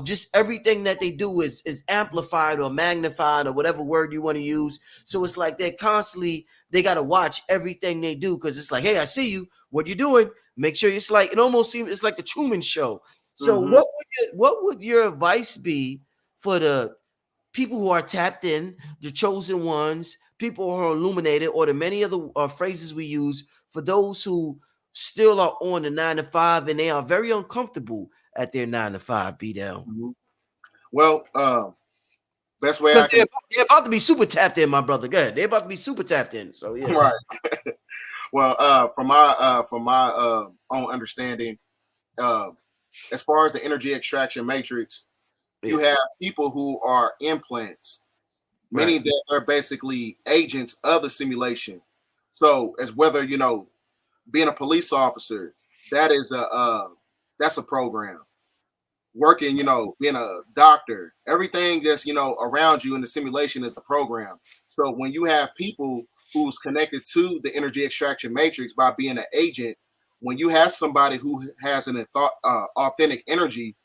Just everything that they do is amplified or magnified or whatever word you want to use. So it's like they gotta watch everything they do because it's like, hey, I see you. What you doing? Make sure it's like it almost seems it's like the Truman Show. So Mm-hmm. what would your advice be for the people who are tapped in, the chosen ones, people who are illuminated, or the many other phrases we use for those who still are on the 9 to 5 and they are very uncomfortable at their 9 to 5, be down. Mm-hmm. Well, best way Because I can they're about to be super tapped in, my brother. Good. They're about to be super tapped in. So yeah. right. Well, from my own understanding, uh, as far as the energy extraction matrix, you Yeah. have people who are implants, Right. meaning that they're basically agents of the simulation. So, as whether being a police officer, that is that's a program. Working, being a doctor, everything that's around you in the simulation is a program. So when you have people who's connected to the energy extraction matrix by being an agent, when you have somebody who has an authentic energy,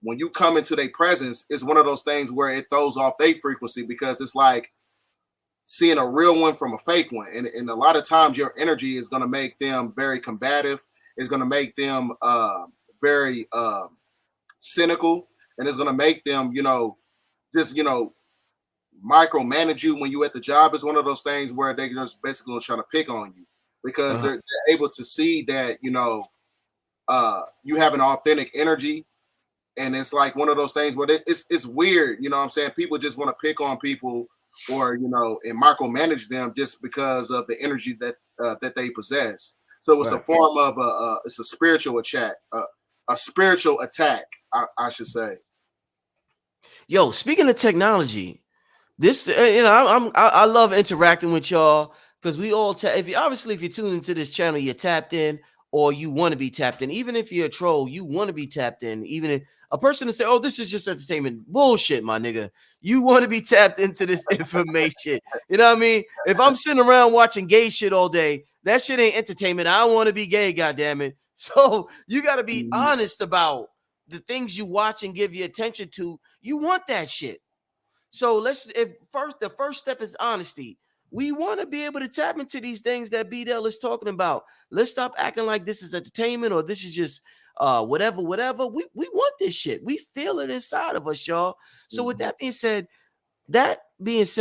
when you come into their presence, it's one of those things where it throws off their frequency because it's like seeing a real one from a fake one. And a lot of times your energy is going to make them very combative. It's going to make them very cynical, and it's going to make them, just, micromanage you when you at the job. Is one of those things where they're just basically trying to pick on you because Uh-huh. they're able to see that, you have an authentic energy. And it's like one of those things where it's weird, you know what I'm saying? People just want to pick on people or, and micromanage them just because of the energy that they possess. So it's a Right. form of it's a spiritual attack, a spiritual attack, I should say. Yo, speaking of technology, this I love interacting with y'all because we all if you obviously if you tune into this channel, you're tapped in or you want to be tapped in. Even if you're a troll, you want to be tapped in. Even if a person to say, "Oh, this is just entertainment," bullshit, my nigga. You want to be tapped into this information. You know what I mean? If I'm sitting around watching gay shit all day, that shit ain't entertainment. I want to be gay, goddamn it. So you got to be Mhm. honest about the things you watch and give your attention to. You want that shit. So the first step is honesty. We want to be able to tap into these things that BDell is talking about. Let's stop acting like this is entertainment or this is just whatever. We want this shit. We feel it inside of us, y'all. So with that being said, that leads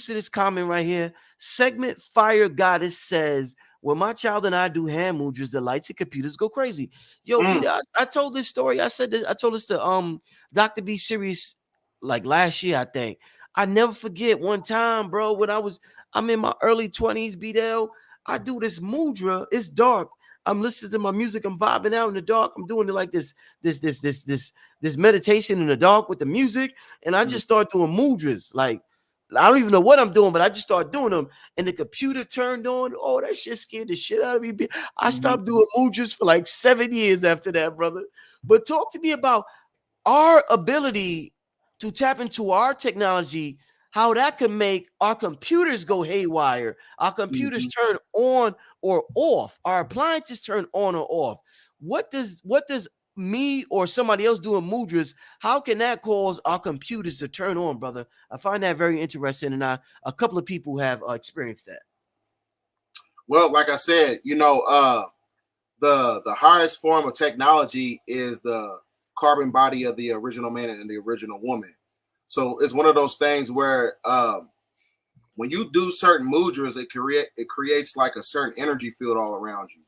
to this comment right here. Segment Fire Goddess says, when my child and I do hand mudras, the lights and computers go crazy. Yo, Mm, I told this story. I told this to Dr. B Series like last year, I think. I never forget one time, bro, when I'm in my early 20s, BDL. I do this mudra. It's dark. I'm listening to my music. I'm vibing out in the dark. I'm doing it like this meditation in the dark with the music. And I mm, just start doing mudras. Like, I don't even know what I'm doing, but I just start doing them. And the computer turned on. Oh, that shit scared the shit out of me. I mhm. stopped doing mudras for like 7 years after that, brother. But talk to me about our ability to tap into our technology, how that can make our computers go haywire, our computers Mhm. turn on or off, our appliances turn on or off. What does me or somebody else doing mudras, how can that cause our computers to turn on, brother? I find that very interesting, and a couple of people have experienced that. Well, like I said, the highest form of technology is the carbon body of the original man and the original woman. So it's one of those things where when you do certain mudras, it creates like a certain energy field all around you,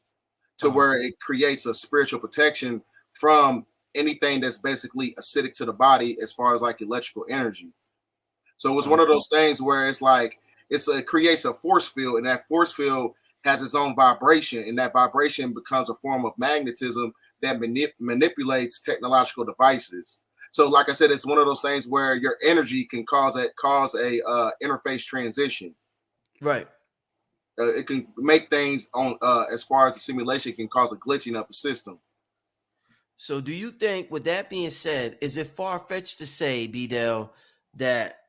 to Uh-huh. where it creates a spiritual protection from anything that's basically acidic to the body as far as like electrical energy. So it's one of those things where it's like it creates a force field, and that force field has its own vibration, and that vibration becomes a form of magnetism that manipulates technological devices. So, like I said, it's one of those things where your energy can cause a interface transition. Right. It can make things on as far as the simulation can cause a glitching of the system. So, do you think, with that being said, is it far fetched to say, BDell, that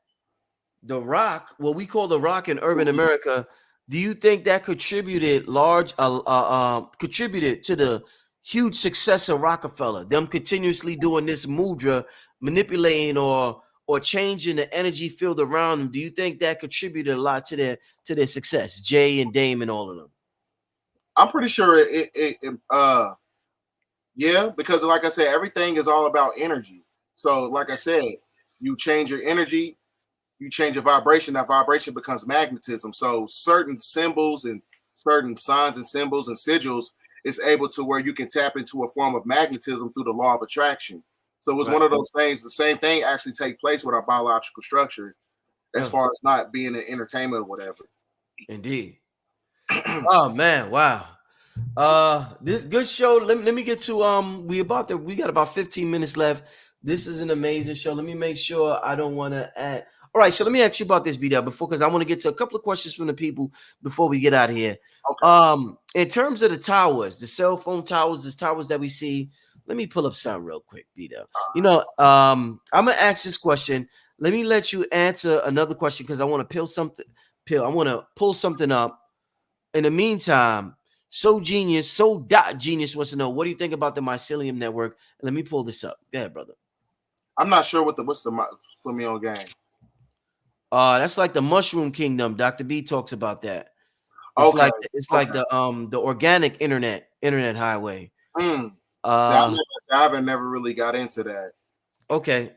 the rock, what we call the rock in urban America, do you think that contributed to the huge success of Rockefeller? Them continuously doing this mudra, manipulating or changing the energy field around them. Do you think that contributed a lot to their success? Jay and Dame and all of them. I'm pretty sure yeah, because like I said, everything is all about energy. So, like I said, you change your energy, you change your vibration, that vibration becomes magnetism. So certain symbols and certain signs and symbols and sigils is able to where you can tap into a form of magnetism through the law of attraction. So it was one of those things. The same thing actually take place with our biological structure as far as not being an entertainment or whatever. Indeed. Oh man, wow. This good show. Let me get to we got about 15 minutes left. This is an amazing show. Let me make sure I don't want to add. All right, so let me ask you about this BDell before, because I want to get to a couple of questions from the people before we get out of here. Okay. In terms of the towers, the cell phone towers, the towers that we see, let me pull up something real quick, BDell. You know, I'm gonna ask this question. Let me let you answer another question because I want to pull something up. In the meantime, So Genius wants to know, what do you think about the mycelium network? Let me pull this up. Go ahead, brother. I'm not sure what's the put me on game. That's like the Mushroom Kingdom. Dr. B talks about that. It's like the organic internet highway. I haven't never really got into that. Okay.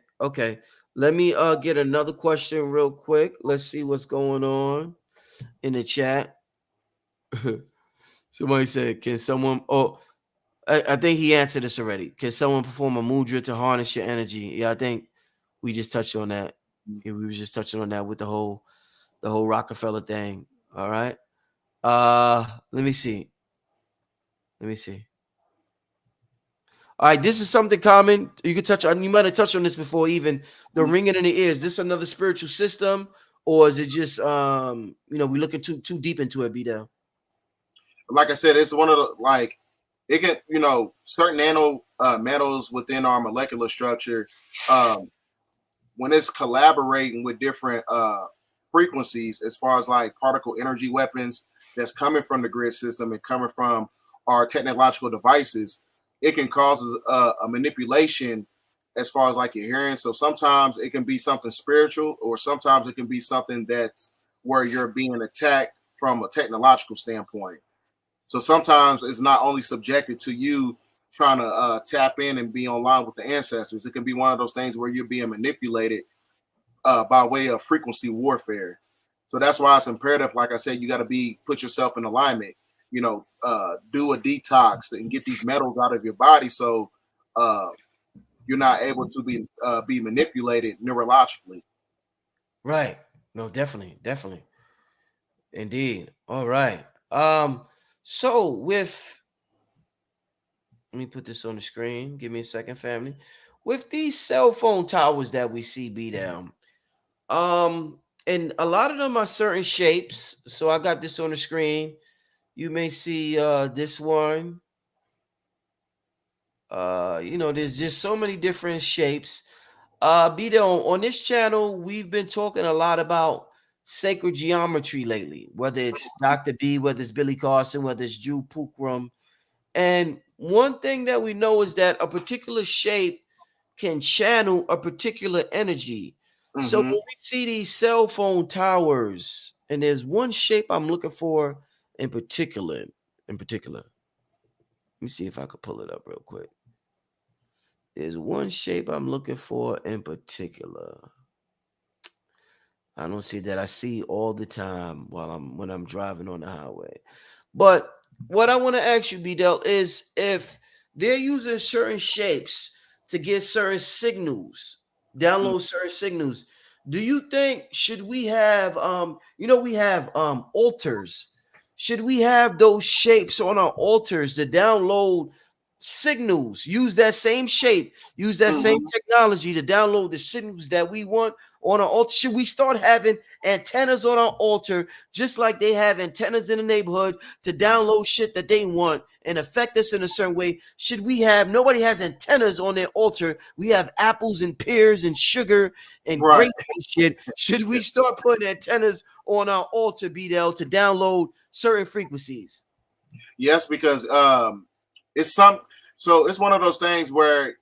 Let me get another question real quick. Let's see what's going on in the chat. Somebody said, can someone I think he answered this already. Can someone perform a mudra to harness your energy? Yeah, I think we just touched on that. Yeah, we were just touching on that with the whole Rockefeller thing. All right. Let me see. All right, this is something common. You can touch on. You might have touched on this before. Even the ringing in the ears. Is this another spiritual system, or is it just we looking too deep into it? BDell. Like I said, it's one of the it can certain metals within our molecular structure. When it's collaborating with different frequencies, as far as like particle energy weapons that's coming from the grid system and coming from our technological devices, it can cause a manipulation as far as like your hearing. So sometimes it can be something spiritual, or sometimes it can be something that's where you're being attacked from a technological standpoint. So sometimes it's not only subjected to you trying to tap in and be online with the ancestors. It can be one of those things where you're being manipulated by way of frequency warfare. So that's why it's imperative. Like I said, you got to put yourself in alignment. Do a detox and get these metals out of your body, so you're not able to be manipulated neurologically. Right. No, definitely, indeed. All right. So let me put this on the screen. Give me a second, family. With these cell phone towers that we see BDell, and a lot of them are certain shapes. So I got this on the screen. You may see this one. There's just so many different shapes. BDell, on this channel, we've been talking a lot about sacred geometry lately, whether it's Dr. B, whether it's Billy Carson, whether it's Drew Pukram. And one thing that we know is that a particular shape can channel a particular energy. Mm-hmm. So when we see these cell phone towers, and there's one shape I'm looking for in particular. Let me see if I could pull it up real quick. There's one shape I'm looking for in particular. I don't see that. I see all the time when I'm driving on the highway. But what I want to ask you, BDell, is if they're using certain shapes to get certain signals, download certain signals, Do you think should we have we have altars? Should we have those shapes on our altars to download signals? Use that same shape, use that same Mhm. technology to download the signals that we want on our altar. Should we start having antennas on our altar just like they have antennas in the neighborhood to download shit that they want and affect us in a certain way? Should we have nobody has antennas on their altar? We have apples and pears and sugar and Right. grapes and shit. Should we start putting antennas on our altar, BDell, to download certain frequencies? Yes, because it's some. So it's one of those things where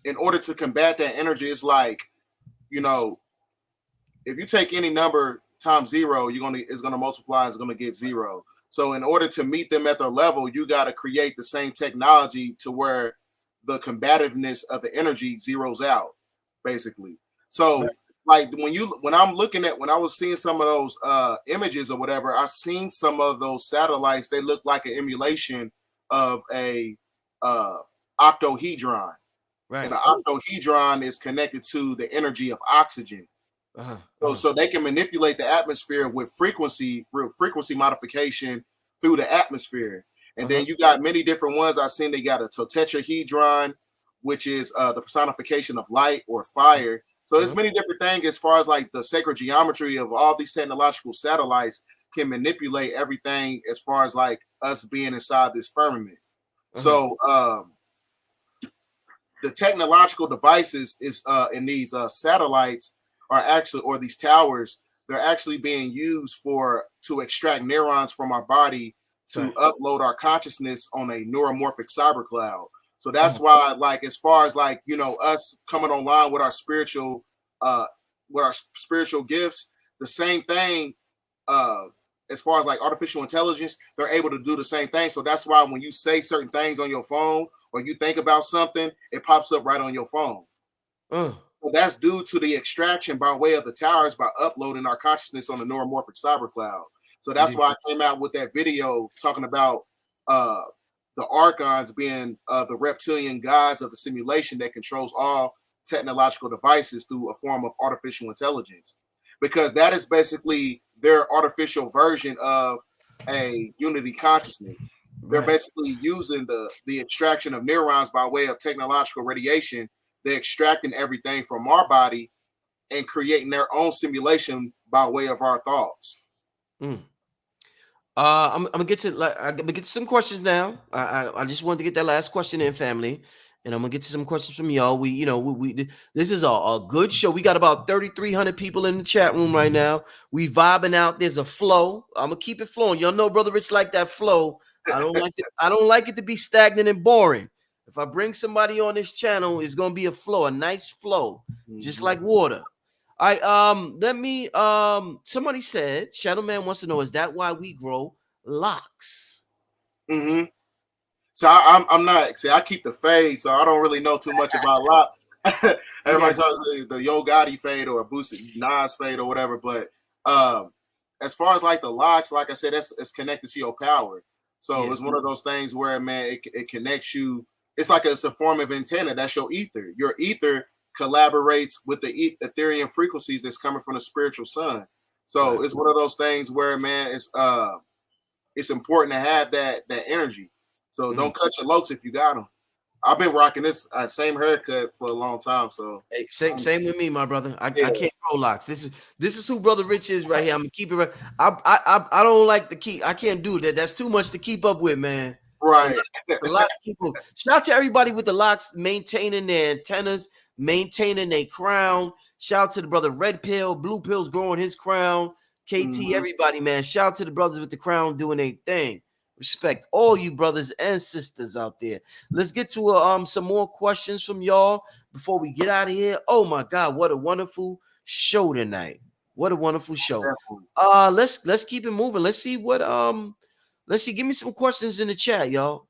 in order to combat that energy, it's like, you know, if you take any number times zero, it's gonna multiply. It's gonna get zero. So in order to meet them at their level, you got to create the same technology to where the combativeness of the energy zeroes out, basically. So like when I was seeing some of those images or whatever, I seen some of those satellites. They look like an emulation of a uh, octohedron, and Right. the octohedron is connected to the energy of oxygen. Uh-huh. So they can manipulate the atmosphere with frequency modification through the atmosphere. And Uh-huh. then you got many different ones. I've seen they got a tetrahedron, which is the personification of light or fire. So there's Uh-huh. many different things as far as like the sacred geometry of all these technological satellites can manipulate everything as far as like us being inside this firmament. Uh-huh. So the technological devices is in these satellites are actually, or these towers, they're actually being used to extract neurons from our body to Right. upload our consciousness on a neuromorphic cyber cloud. So Uh-huh. that's why, like, as far as like, us coming online uh with our spiritual gifts, the same thing uh as far as like artificial intelligence, they're able to do the same thing. So that's why when you say certain things on your phone or you think about something, it pops up right on your phone. Uh, So that's due to the extraction by way of the towers by uploading our consciousness on the neuromorphic cyber cloud. So that's indeed. why I came out with that video talking about uh, the archons being the reptilian gods of the simulation that controls all technological devices through a form of artificial intelligence, because that is basically their artificial version of a unity consciousness. They're Right. basically using the extraction of neurons by way of technological radiation. They're extracting everything from our body and creating their own simulation by way of our thoughts. Mm. I'm gonna get to I'm gonna get to some questions now. I just wanted to get that last question in, family, and I'm gonna get to some questions from y'all. This is a good show. We got about 3,300 people in the chat room right now. We vibing out. There's a flow. I'm gonna keep it flowing. Y'all know, brother Rich like that flow. I don't like it to be stagnant and boring. If I bring somebody on this channel, it's gonna be a flow, a nice flow, just like water. All right, let me somebody said Shadow Man wants to know, is that why we grow locks? Mm-hmm. So I'm not, see, I keep the fade, so I don't really know too much about lock. You Everybody got calls it the Yo Gotti fade or a Boosie Nas fade or whatever. But as far as like the locks, like I said, it's connected to your power. So yeah. it's one of those things where, man, it connects you. It's like it's a form of antenna. That's your ether. Your ether collaborates with the Ethereum frequencies that's coming from the spiritual sun. Right. So it's one of those things where, man, it's important to have that energy. So Mhm. don't cut your locks if you got them. I've been rocking this same haircut for a long time. So Hey, same with me, my brother. yeah, I can't grow locks. This is who brother Rich is right here. I'm gonna keep it right. I don't like to keep. I can't do that. That's too much to keep up with, man. right. It's a lot of people. Shout out to everybody with the locks maintaining their antennas, maintaining their crown. Shout out to the brother Red Pill, Blue Pill's growing his crown. KT, Mhm. everybody, man. Shout out to the brothers with the crown doing their thing. Respect all you brothers and sisters out there. Let's get to some more questions from y'all before we get out of here. Oh my God, what a wonderful show tonight! What a wonderful show. Definitely. Let's keep it moving. Let's see what let's see. Give me some questions in the chat, y'all.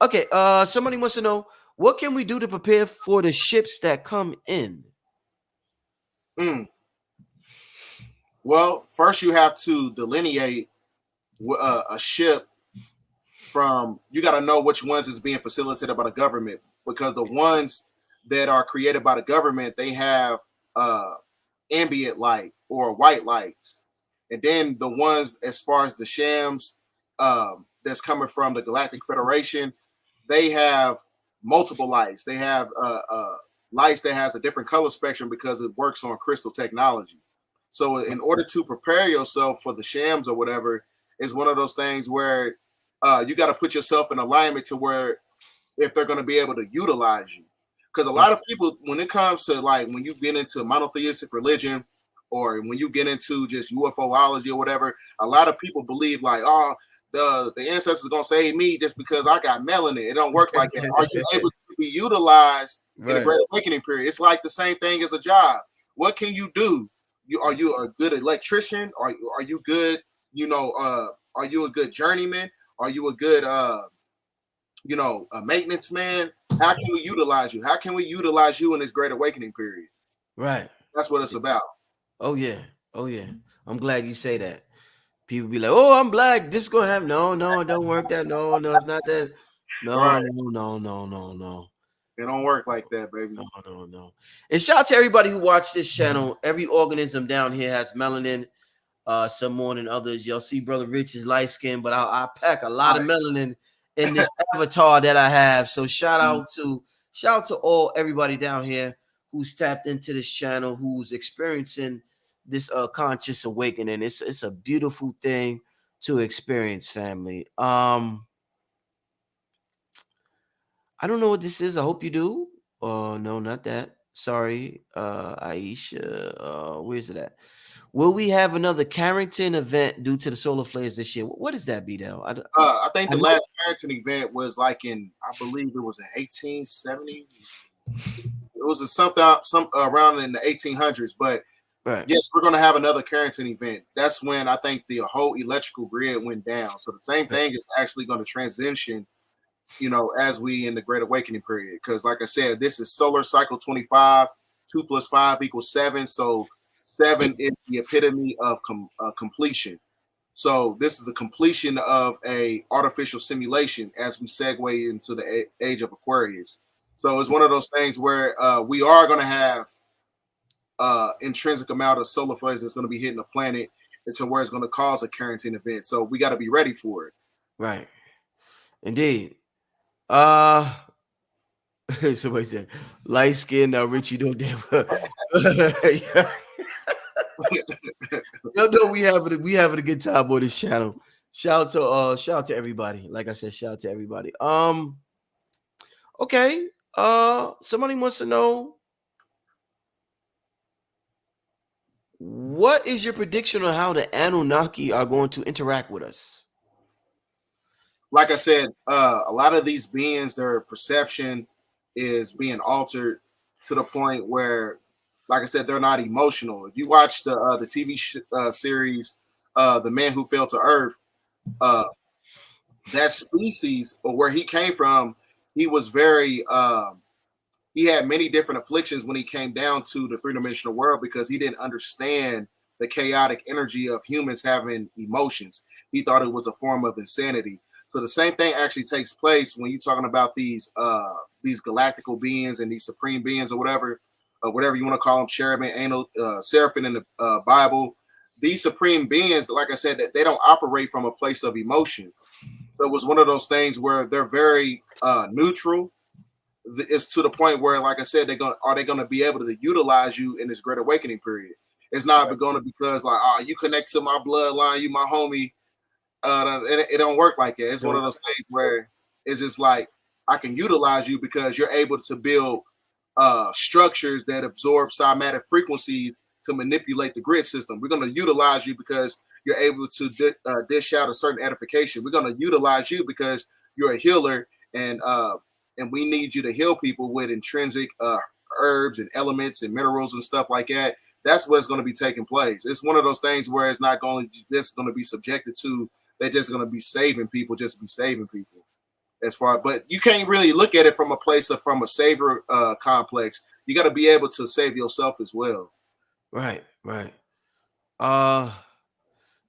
Okay, somebody wants to know, what can we do to prepare for the ships that come in? Mm. Well, first you have to delineate a ship from. You got to know which ones is being facilitated by the government, because the ones that are created by the government, they have uh ambient light or white lights. And then the ones as far as the shams that's coming from the Galactic Federation, they have multiple lights. They have lights that has a different color spectrum because it works on crystal technology. So in order to prepare yourself for the shams or whatever, is one of those things where you got to put yourself in alignment to where if they're going to be able to utilize you. Because a lot of people, when it comes to like when you get into monotheistic religion or when you get into just UFOlogy or whatever, a lot of people believe like, oh, the ancestors gonna save me just because I got melanin. It don't work like that. Are you able to be utilized in the Great Awakening period? It's like the same thing as a job. What can you do? Are you a good electrician? Are you good? Are you a good journeyman? Are you a good a maintenance man? How can we utilize you? How can we utilize you in this Great Awakening period? Right. That's what it's about. Oh yeah. Oh yeah. I'm glad you say that. People be like, "Oh, I'm black. This is gonna happen." No, it don't work that. No, it's not that. No, Right. no. It don't work like that, baby. No. And shout out to everybody who watched this channel. Every organism down here has melanin, some more than others. Y'all see Brother Rich is light skinned, but I pack a lot of melanin in this avatar that I have. So shout out to all everybody down here who's tapped into this channel, who's experiencing this conscious awakening. It's a beautiful thing to experience, family. I don't know what this is. I hope you do. No, not that. Sorry, Aisha. Where's it at? Will we have another Carrington event due to the solar flares this year? What is that, BDell? I think the last Carrington event was like I believe it was in 1870. It was some around in the 1800s. But yes, we're going to have another Carrington event. That's when I think the whole electrical grid went down. So the same thing is actually going to transition, as we in the Great Awakening period. Because like I said, this is solar cycle 25. 2 + 5 = 7. So 7 is the epitome of completion. So this is the completion of a artificial simulation as we segue into the age of Aquarius. So it's one of those things where we are going to have intrinsic amount of solar flares that's going to be hitting the planet into where it's going to cause a Carrington event. So we got to be ready for it. Right. Indeed. Somebody said light skin. Now Richie don't damn. No, we having a good time on this channel. Shout out to everybody. Like I said, shout out to everybody. Okay. Somebody wants to know, what is your prediction on how the Anunnaki are going to interact with us? Like I said, a lot of these beings, their perception is being altered to the point where, like I said, they're not emotional. If you watch the TV series, The Man Who Fell to Earth, that species or where he came from, he was very he had many different afflictions when he came down to the three-dimensional world because he didn't understand the chaotic energy of humans having emotions. He thought it was a form of insanity. So the same thing actually takes place when you're talking about these galactical beings and these supreme beings or whatever you want to call them, cherubim, angel, seraphim in the Bible. These supreme beings, like I said, that they don't operate from a place of emotion. So it was one of those things where they're very neutral. It's to the point where, like I said, are they going to be able to utilize you in this Great Awakening period? It's not going to because like, oh, you connect to my bloodline, you my homie. It don't work like that. It's one of those things where it's just like I can utilize you because you're able to build structures that absorb cymatic frequencies to manipulate the grid system. We're going to utilize you because you're able to dish out a certain edification. We're going to utilize you because you're a healer, and we need you to heal people with intrinsic herbs and elements and minerals and stuff like that. That's what's going to be taking place. It's one of those things where it's not going to be subjected to. They're just going to be saving people, but you can't really look at it from a savior complex. You got to be able to save yourself as well. Right.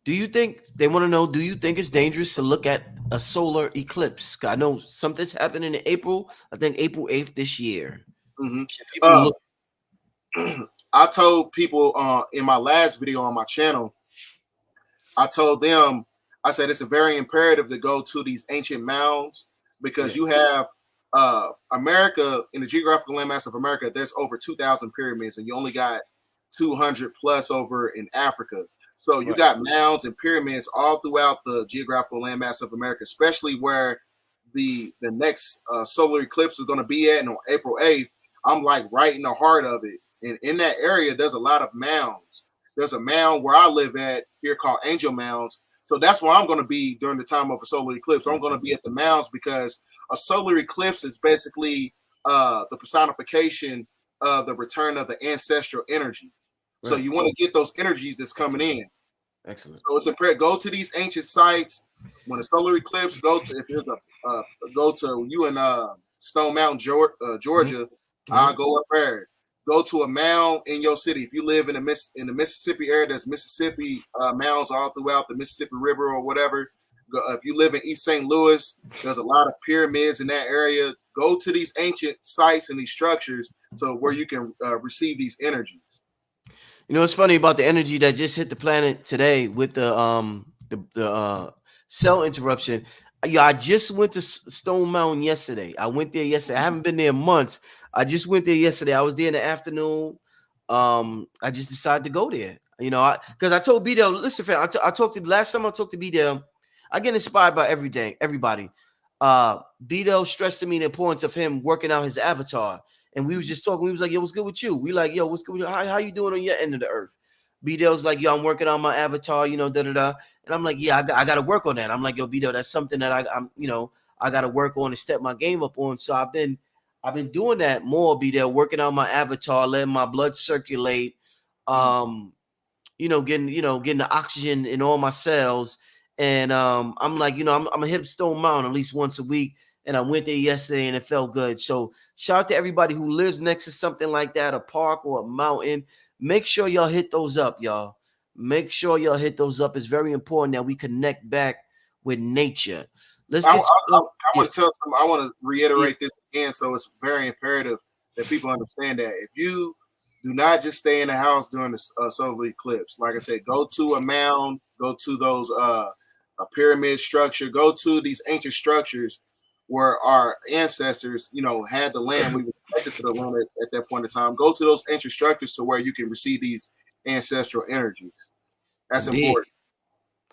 Do you think they want to know? Do you think it's dangerous to look at a solar eclipse? I know something's happening in April. I think April 8th this year. Mm-hmm. People look. I told people in my last video on my channel, I told them, I said it's a very imperative to go to these ancient mounds because you have America, in the geographical landmass of America, there's over 2,000 pyramids, and you only got 200 plus over in Africa. So you got mounds and pyramids all throughout the geographical landmass of America, especially where the next solar eclipse is going to be at on April 8th. I'm like right in the heart of it. And in that area, there's a lot of mounds. There's a mound where I live at here called Angel Mounds. So that's where I'm going to be during the time of a solar eclipse. I'm going to be at the mounds because a solar eclipse is basically the personification of the return of the ancestral energy. Right. So you want to get those energies that's coming in. Excellent. So it's a prayer. Go to these ancient sites. When a solar eclipse, go to, if there's a go to you in Stone Mountain, Georgia. Mm-hmm. I'll go up there. Go to a mound in your city. If you live in the Mississippi area, there's Mississippi mounds all throughout the Mississippi River or whatever. If you live in East St. Louis, there's a lot of pyramids in that area. Go to these ancient sites and these structures so where you can receive these energies. You know, it's funny about the energy that just hit the planet today with the cell interruption. Yeah, I just went to Stone Mountain yesterday. I went there yesterday. I haven't been there in months. I just went there yesterday. I was there in the afternoon. I just decided to go there. You know, because I told BDell, listen, fam, I talked to last time I talked to BDell. I get inspired by everybody. BDell stressed to me the importance of him working out his avatar. And we was just talking. We was like, yo, what's good with you? We like, yo, what's good with you? How you doing on your end of the earth? BDell's like, yo, I'm working on my avatar, you know, da-da-da. And I'm like, yeah, I got to work on that. I'm like, yo, BDell, that's something that I'm, you know, I got to work on and step my game up on. So I've been doing that more, BDell, working on my avatar, letting my blood circulate, you know, getting the oxygen in all my cells. And I'm like, you know, I'm gonna hit Stone Mountain at least once a week. And I went there yesterday and it felt good. So shout out to everybody who lives next to something like that, a park or a mountain. Make sure y'all hit those up, y'all. Make sure y'all hit those up. It's very important that we connect back with nature. Let's get I want to tell some. I want to reiterate this again. So it's very imperative that people understand that if you do not just stay in the house during the solar eclipse, like I said, go to a mound, go to those a pyramid structure, go to these ancient structures where our ancestors, you know, had the land. We were connected to the land at that point in time. Go to those ancient structures to where you can receive these ancestral energies. That's important.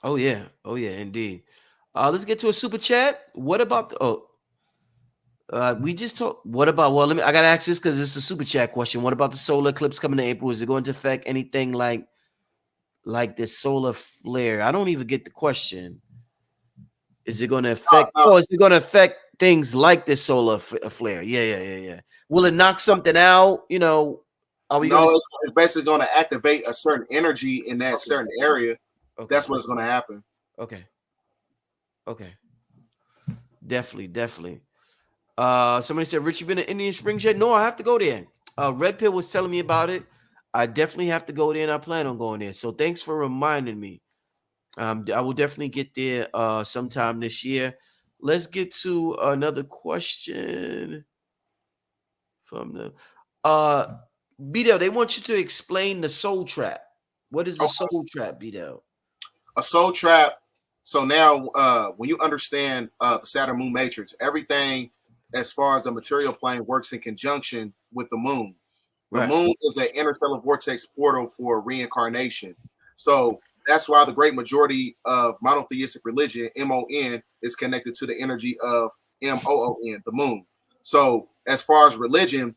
Oh yeah, indeed. Let's get to a super chat. What about we just talked. What about? Well, I gotta ask this because it's a super chat question. What about the solar eclipse coming in April? Is it going to affect anything like this solar flare? I don't even get the question. Is it going to affect? Oh, is it going to affect things like this solar flare? Yeah. Will it knock something out? You know, are we? No, it's basically going to activate a certain energy in that certain area. Okay. That's what's going to happen. Okay. Definitely. Somebody said, Rich, you been to Indian Springs yet? No, I have to go there. Red Pill was telling me about it. I definitely have to go there, and I plan on going there. So thanks for reminding me. I will definitely get there sometime this year. Let's get to another question from the BDell. They want you to explain the soul trap. What is the soul trap, BDell? A soul trap. So now, when you understand the Saturn Moon matrix, everything as far as the material plane works in conjunction with the moon. The moon is an interstellar vortex portal for reincarnation. So that's why the great majority of monotheistic religion, MON, is connected to the energy of MOON, the moon. So as far as religion,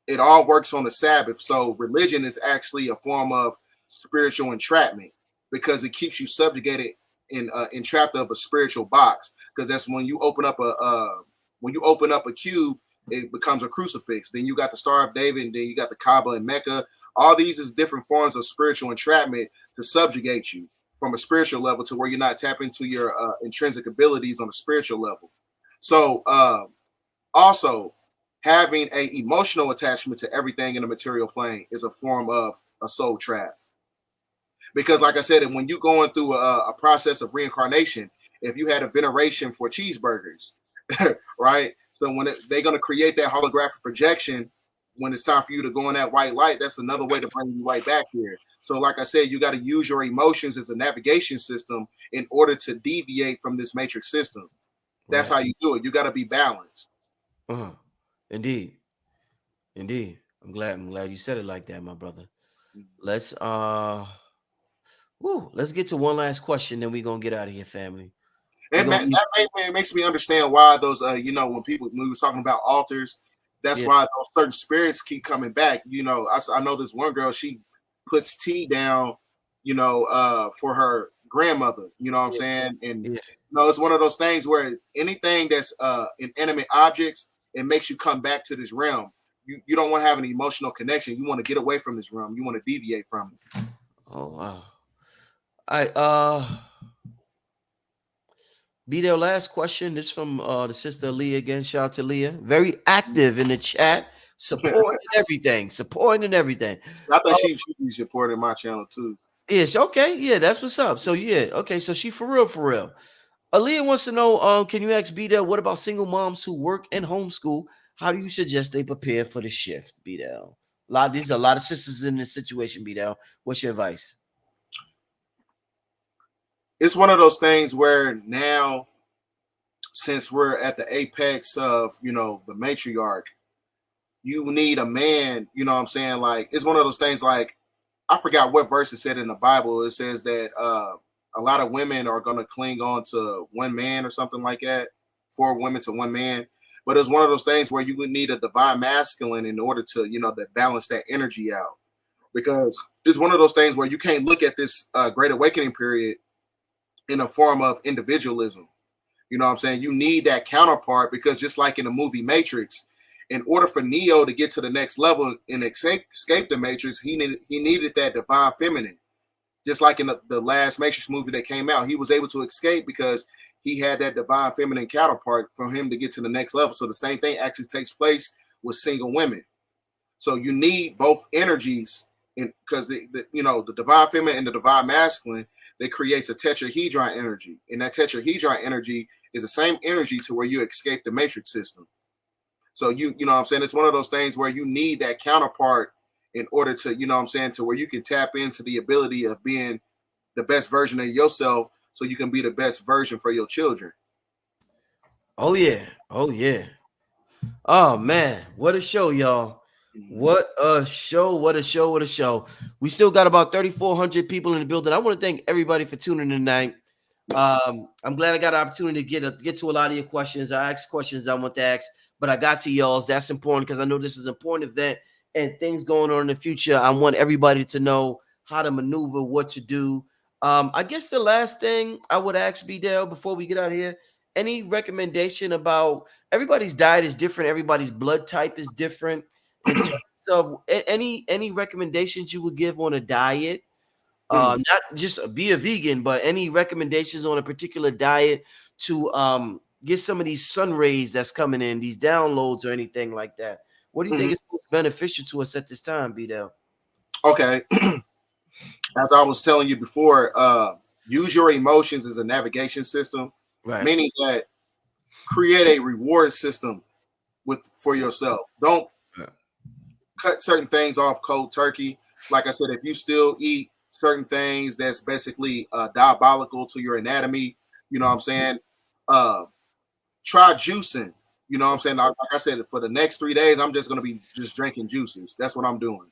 it all works on the Sabbath. So religion is actually a form of spiritual entrapment because it keeps you subjugated in entrapped of a spiritual box. Because that's when you open up a cube, it becomes a crucifix. Then you got the Star of David, and then you got the Kaaba and Mecca. All these is different forms of spiritual entrapment to subjugate you from a spiritual level to where you're not tapping into your intrinsic abilities on a spiritual level. So also having an emotional attachment to everything in the material plane is a form of a soul trap. Because like I said, when you're going through a process of reincarnation, if you had a veneration for cheeseburgers, right? So when they're going to create that holographic projection when it's time for you to go in that white light, that's another way to bring you right back here. So like I said, you got to use your emotions as a navigation system in order to deviate from this matrix system. That's Right. how you do it. You got to be balanced. Indeed. Indeed. I'm glad you said it like that, my brother. Mm-hmm. Let's get to one last question, then we're gonna get out of here, family. And that makes me understand why those, when we were talking about altars, that's Yeah, why those certain spirits keep coming back. I know this one girl, she puts tea down, for her grandmother, you know what I'm yeah, saying? And, yeah. it's one of those things where anything that's inanimate objects, it makes you come back to this realm. You don't want to have an emotional connection. You want to get away from this realm. You want to deviate from it. Oh wow. I BDell, last question. This from the sister Leah again. Shout out to Leah. Very active in the chat, supporting everything. Supporting and everything. I think she should be supporting my channel too. Yes, okay. Yeah, that's what's up. So yeah, okay. So she for real, for real. Aaliyah wants to know, can you ask BDell, what about single moms who work and homeschool? How do you suggest they prepare for the shift, BDell? There's a lot of sisters in this situation, BDell. What's your advice? It's one of those things where now, since we're at the apex of, the matriarch, you need a man, you know what I'm saying? Like, it's one of those things, like, I forgot what verse it said in the Bible. It says that a lot of women are going to cling on to one man or something like that, 4 women to 1 man. But it's one of those things where you would need a divine masculine in order to, to balance that energy out. Because it's one of those things where you can't look at this Great Awakening period in a form of individualism. You know what I'm saying? You need that counterpart, because just like in the movie Matrix, in order for Neo to get to the next level and escape the Matrix, he needed that divine feminine. Just like in the last Matrix movie that came out, he was able to escape because he had that divine feminine counterpart for him to get to the next level. So the same thing actually takes place with single women. So you need both energies, because the divine feminine and the divine masculine, that creates a tetrahedron energy, and that tetrahedron energy is the same energy to where you escape the matrix system. So you know what I'm saying, it's one of those things where you need that counterpart in order to, you know what I'm saying, to where you can tap into the ability of being the best version of yourself, so you can be the best version for your children. Oh yeah. Oh yeah. Oh man, what a show, y'all. What a show, what a show, what a show. We still got about 3,400 people in the building. I want to thank everybody for tuning in tonight. I'm glad I got an opportunity to get to a lot of your questions. I asked questions I want to ask, but I got to y'all's. That's important, because I know this is an important event and things going on in the future. I want everybody to know how to maneuver, what to do. I guess the last thing I would ask BDell before we get out of here, any recommendation about, everybody's diet is different, everybody's blood type is different. In terms of any recommendations you would give on a diet, not just be a vegan, but any recommendations on a particular diet to get some of these sun rays that's coming in, these downloads or anything like that. What do you think is most beneficial to us at this time, BDell? Okay. As I was telling you before, use your emotions as a navigation system, Right. meaning that create a reward system for yourself. Don't cut certain things off cold turkey. Like I said, if you still eat certain things that's basically diabolical to your anatomy, you know what I'm saying, try juicing. You know what I'm saying? Like I said, for the next 3 days, I'm just going to be just drinking juices. That's what I'm doing.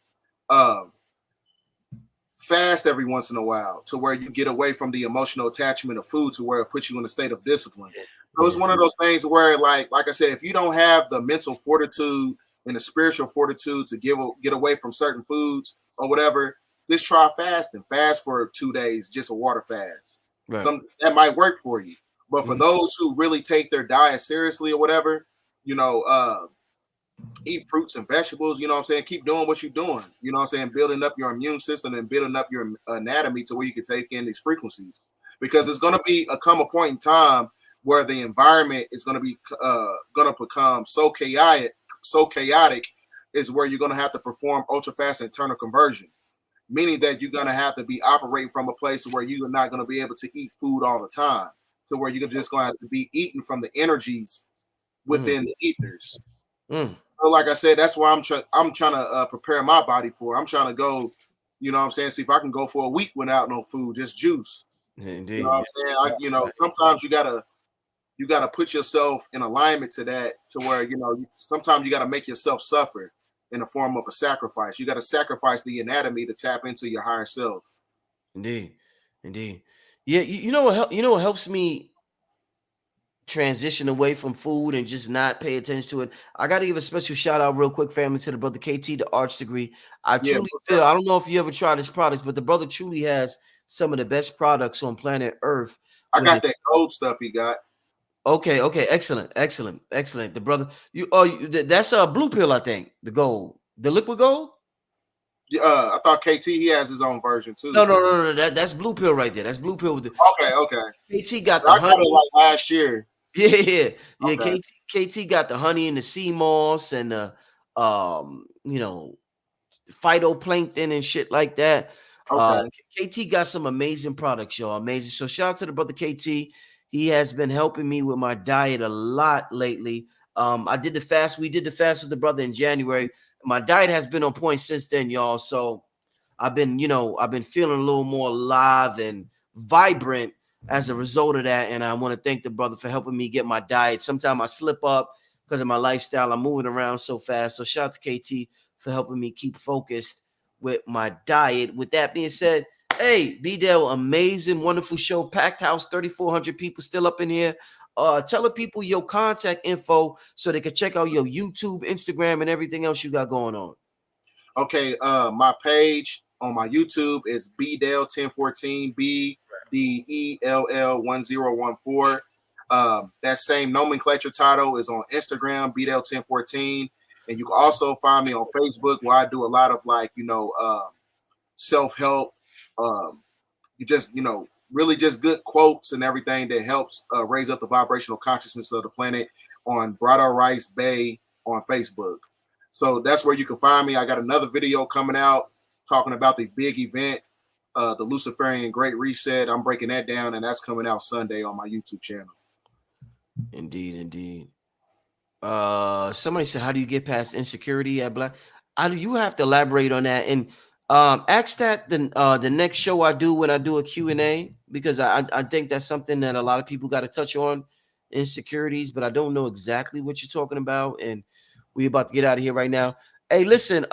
Fast every once in a while, to where you get away from the emotional attachment of food, to where it puts you in a state of discipline. So it's one of those things where, like I said, if you don't have the mental fortitude and the spiritual fortitude to get away from certain foods or whatever, just try fasting. Fast for 2 days, just a water fast. Right. That might work for you. But for those who really take their diet seriously or whatever, eat fruits and vegetables, you know what I'm saying? Keep doing what you're doing, you know what I'm saying? Building up your immune system and building up your anatomy to where you can take in these frequencies. Because it's going to come a point in time where the environment is going to be going to become so chaotic is where you're going to have to perform ultra fast internal conversion, meaning that you're going to have to be operating from a place where you're not going to be able to eat food all the time, to where you're just going to have to be eating from the energies within the ethers. So like I said, that's why I'm trying to prepare my body for. I'm trying to go, you know what I'm saying, see if I can go for a week without no food, just juice. You know Indeed. what Yeah. I'm saying? Sometimes you gotta put yourself in alignment to that, to where sometimes you gotta make yourself suffer in the form of a sacrifice. You gotta sacrifice the anatomy to tap into your higher self. Indeed. Indeed. Yeah. You know what? You know what helps me transition away from food and just not pay attention to it. I got to give a special shout out real quick, family, to the brother KT, the arts degree. I Yeah, truly feel, I don't know if you ever tried his products, but the brother truly has some of the best products on planet Earth I with got it. that gold stuff he got. Okay, okay, excellent, excellent, excellent. The brother, that's a blue pill, I think. The gold, the liquid gold. I thought KT he has his own version No, too. no, no, no. That's blue pill right there. That's blue pill with the Okay, okay. KT got the I got it honey. like last year. Yeah, yeah, yeah. Okay, KT got the honey and the sea moss and the phytoplankton and shit like that. Uh, okay, KT got some amazing products, y'all. Amazing. So shout out to the brother KT. He has been helping me with my diet a lot lately. I did the fast. We did the fast with the brother in January. My diet has been on point since then, y'all. So I've been feeling a little more alive and vibrant as a result of that. And I want to thank the brother for helping me get my diet. Sometimes I slip up because of my lifestyle. I'm moving around so fast. So shout out to KT for helping me keep focused with my diet. With that being said, hey, BDell, amazing, wonderful show. Packed house, 3,400 people still up in here. Tell the people your contact info so they can check out your YouTube, Instagram, and everything else you got going on. okay. My page on my YouTube is BDell 1014 BDELL 1014. That same nomenclature title is on Instagram, BDell 1014, and you can also find me on Facebook, where I do a lot of self help. Um, you just really just good quotes and everything that helps raise up the vibrational consciousness of the planet on Bridal Rice Bay on Facebook. So that's where you can find me. I got another video coming out talking about the big event, the Luciferian Great Reset. I'm breaking that down, and that's coming out Sunday on my YouTube channel. Indeed, indeed. Somebody said, how do you get past insecurity at Black? You have to elaborate on that and ask that the next show I do when I do a Q&A, because I think that's something that a lot of people got to touch on, insecurities, but I don't know exactly what you're talking about. And we're about to get out of here right now. Hey, listen,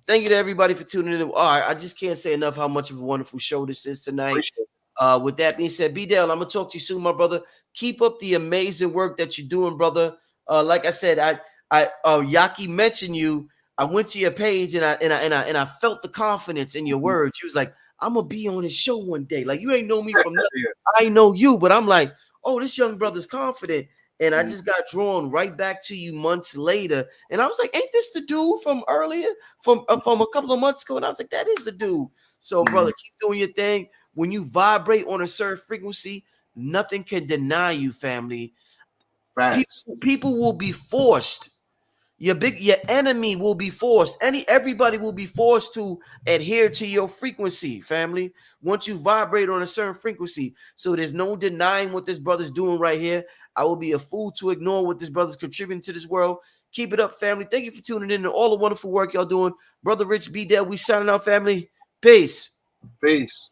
thank you to everybody for tuning in. I just can't say enough how much of a wonderful show this is tonight. Appreciate it. With that being said, BDell, I'm gonna talk to you soon, my brother. Keep up the amazing work that you're doing, brother. Like I said, Yaki mentioned you. I went to your page and I felt the confidence in your words. You was like, I'm gonna be on his show one day. Like, you ain't know me from nothing. Yeah. I know you, but I'm like, oh, this young brother's confident. And I Mhm. just got drawn right back to you months later. And I was like, ain't this the dude from earlier, from a couple of months ago? And I was like, that is the dude. So, brother, keep doing your thing. When you vibrate on a certain frequency, nothing can deny you, family. Facts. People will be forced. Your enemy will be forced. Everybody will be forced to adhere to your frequency, family. Once you vibrate on a certain frequency, so there's no denying what this brother's doing right here. I will be a fool to ignore what this brother's contributing to this world. Keep it up, family. Thank you for tuning in to all the wonderful work y'all doing. Brother Rich BDell, we signing out, family. Peace. Peace.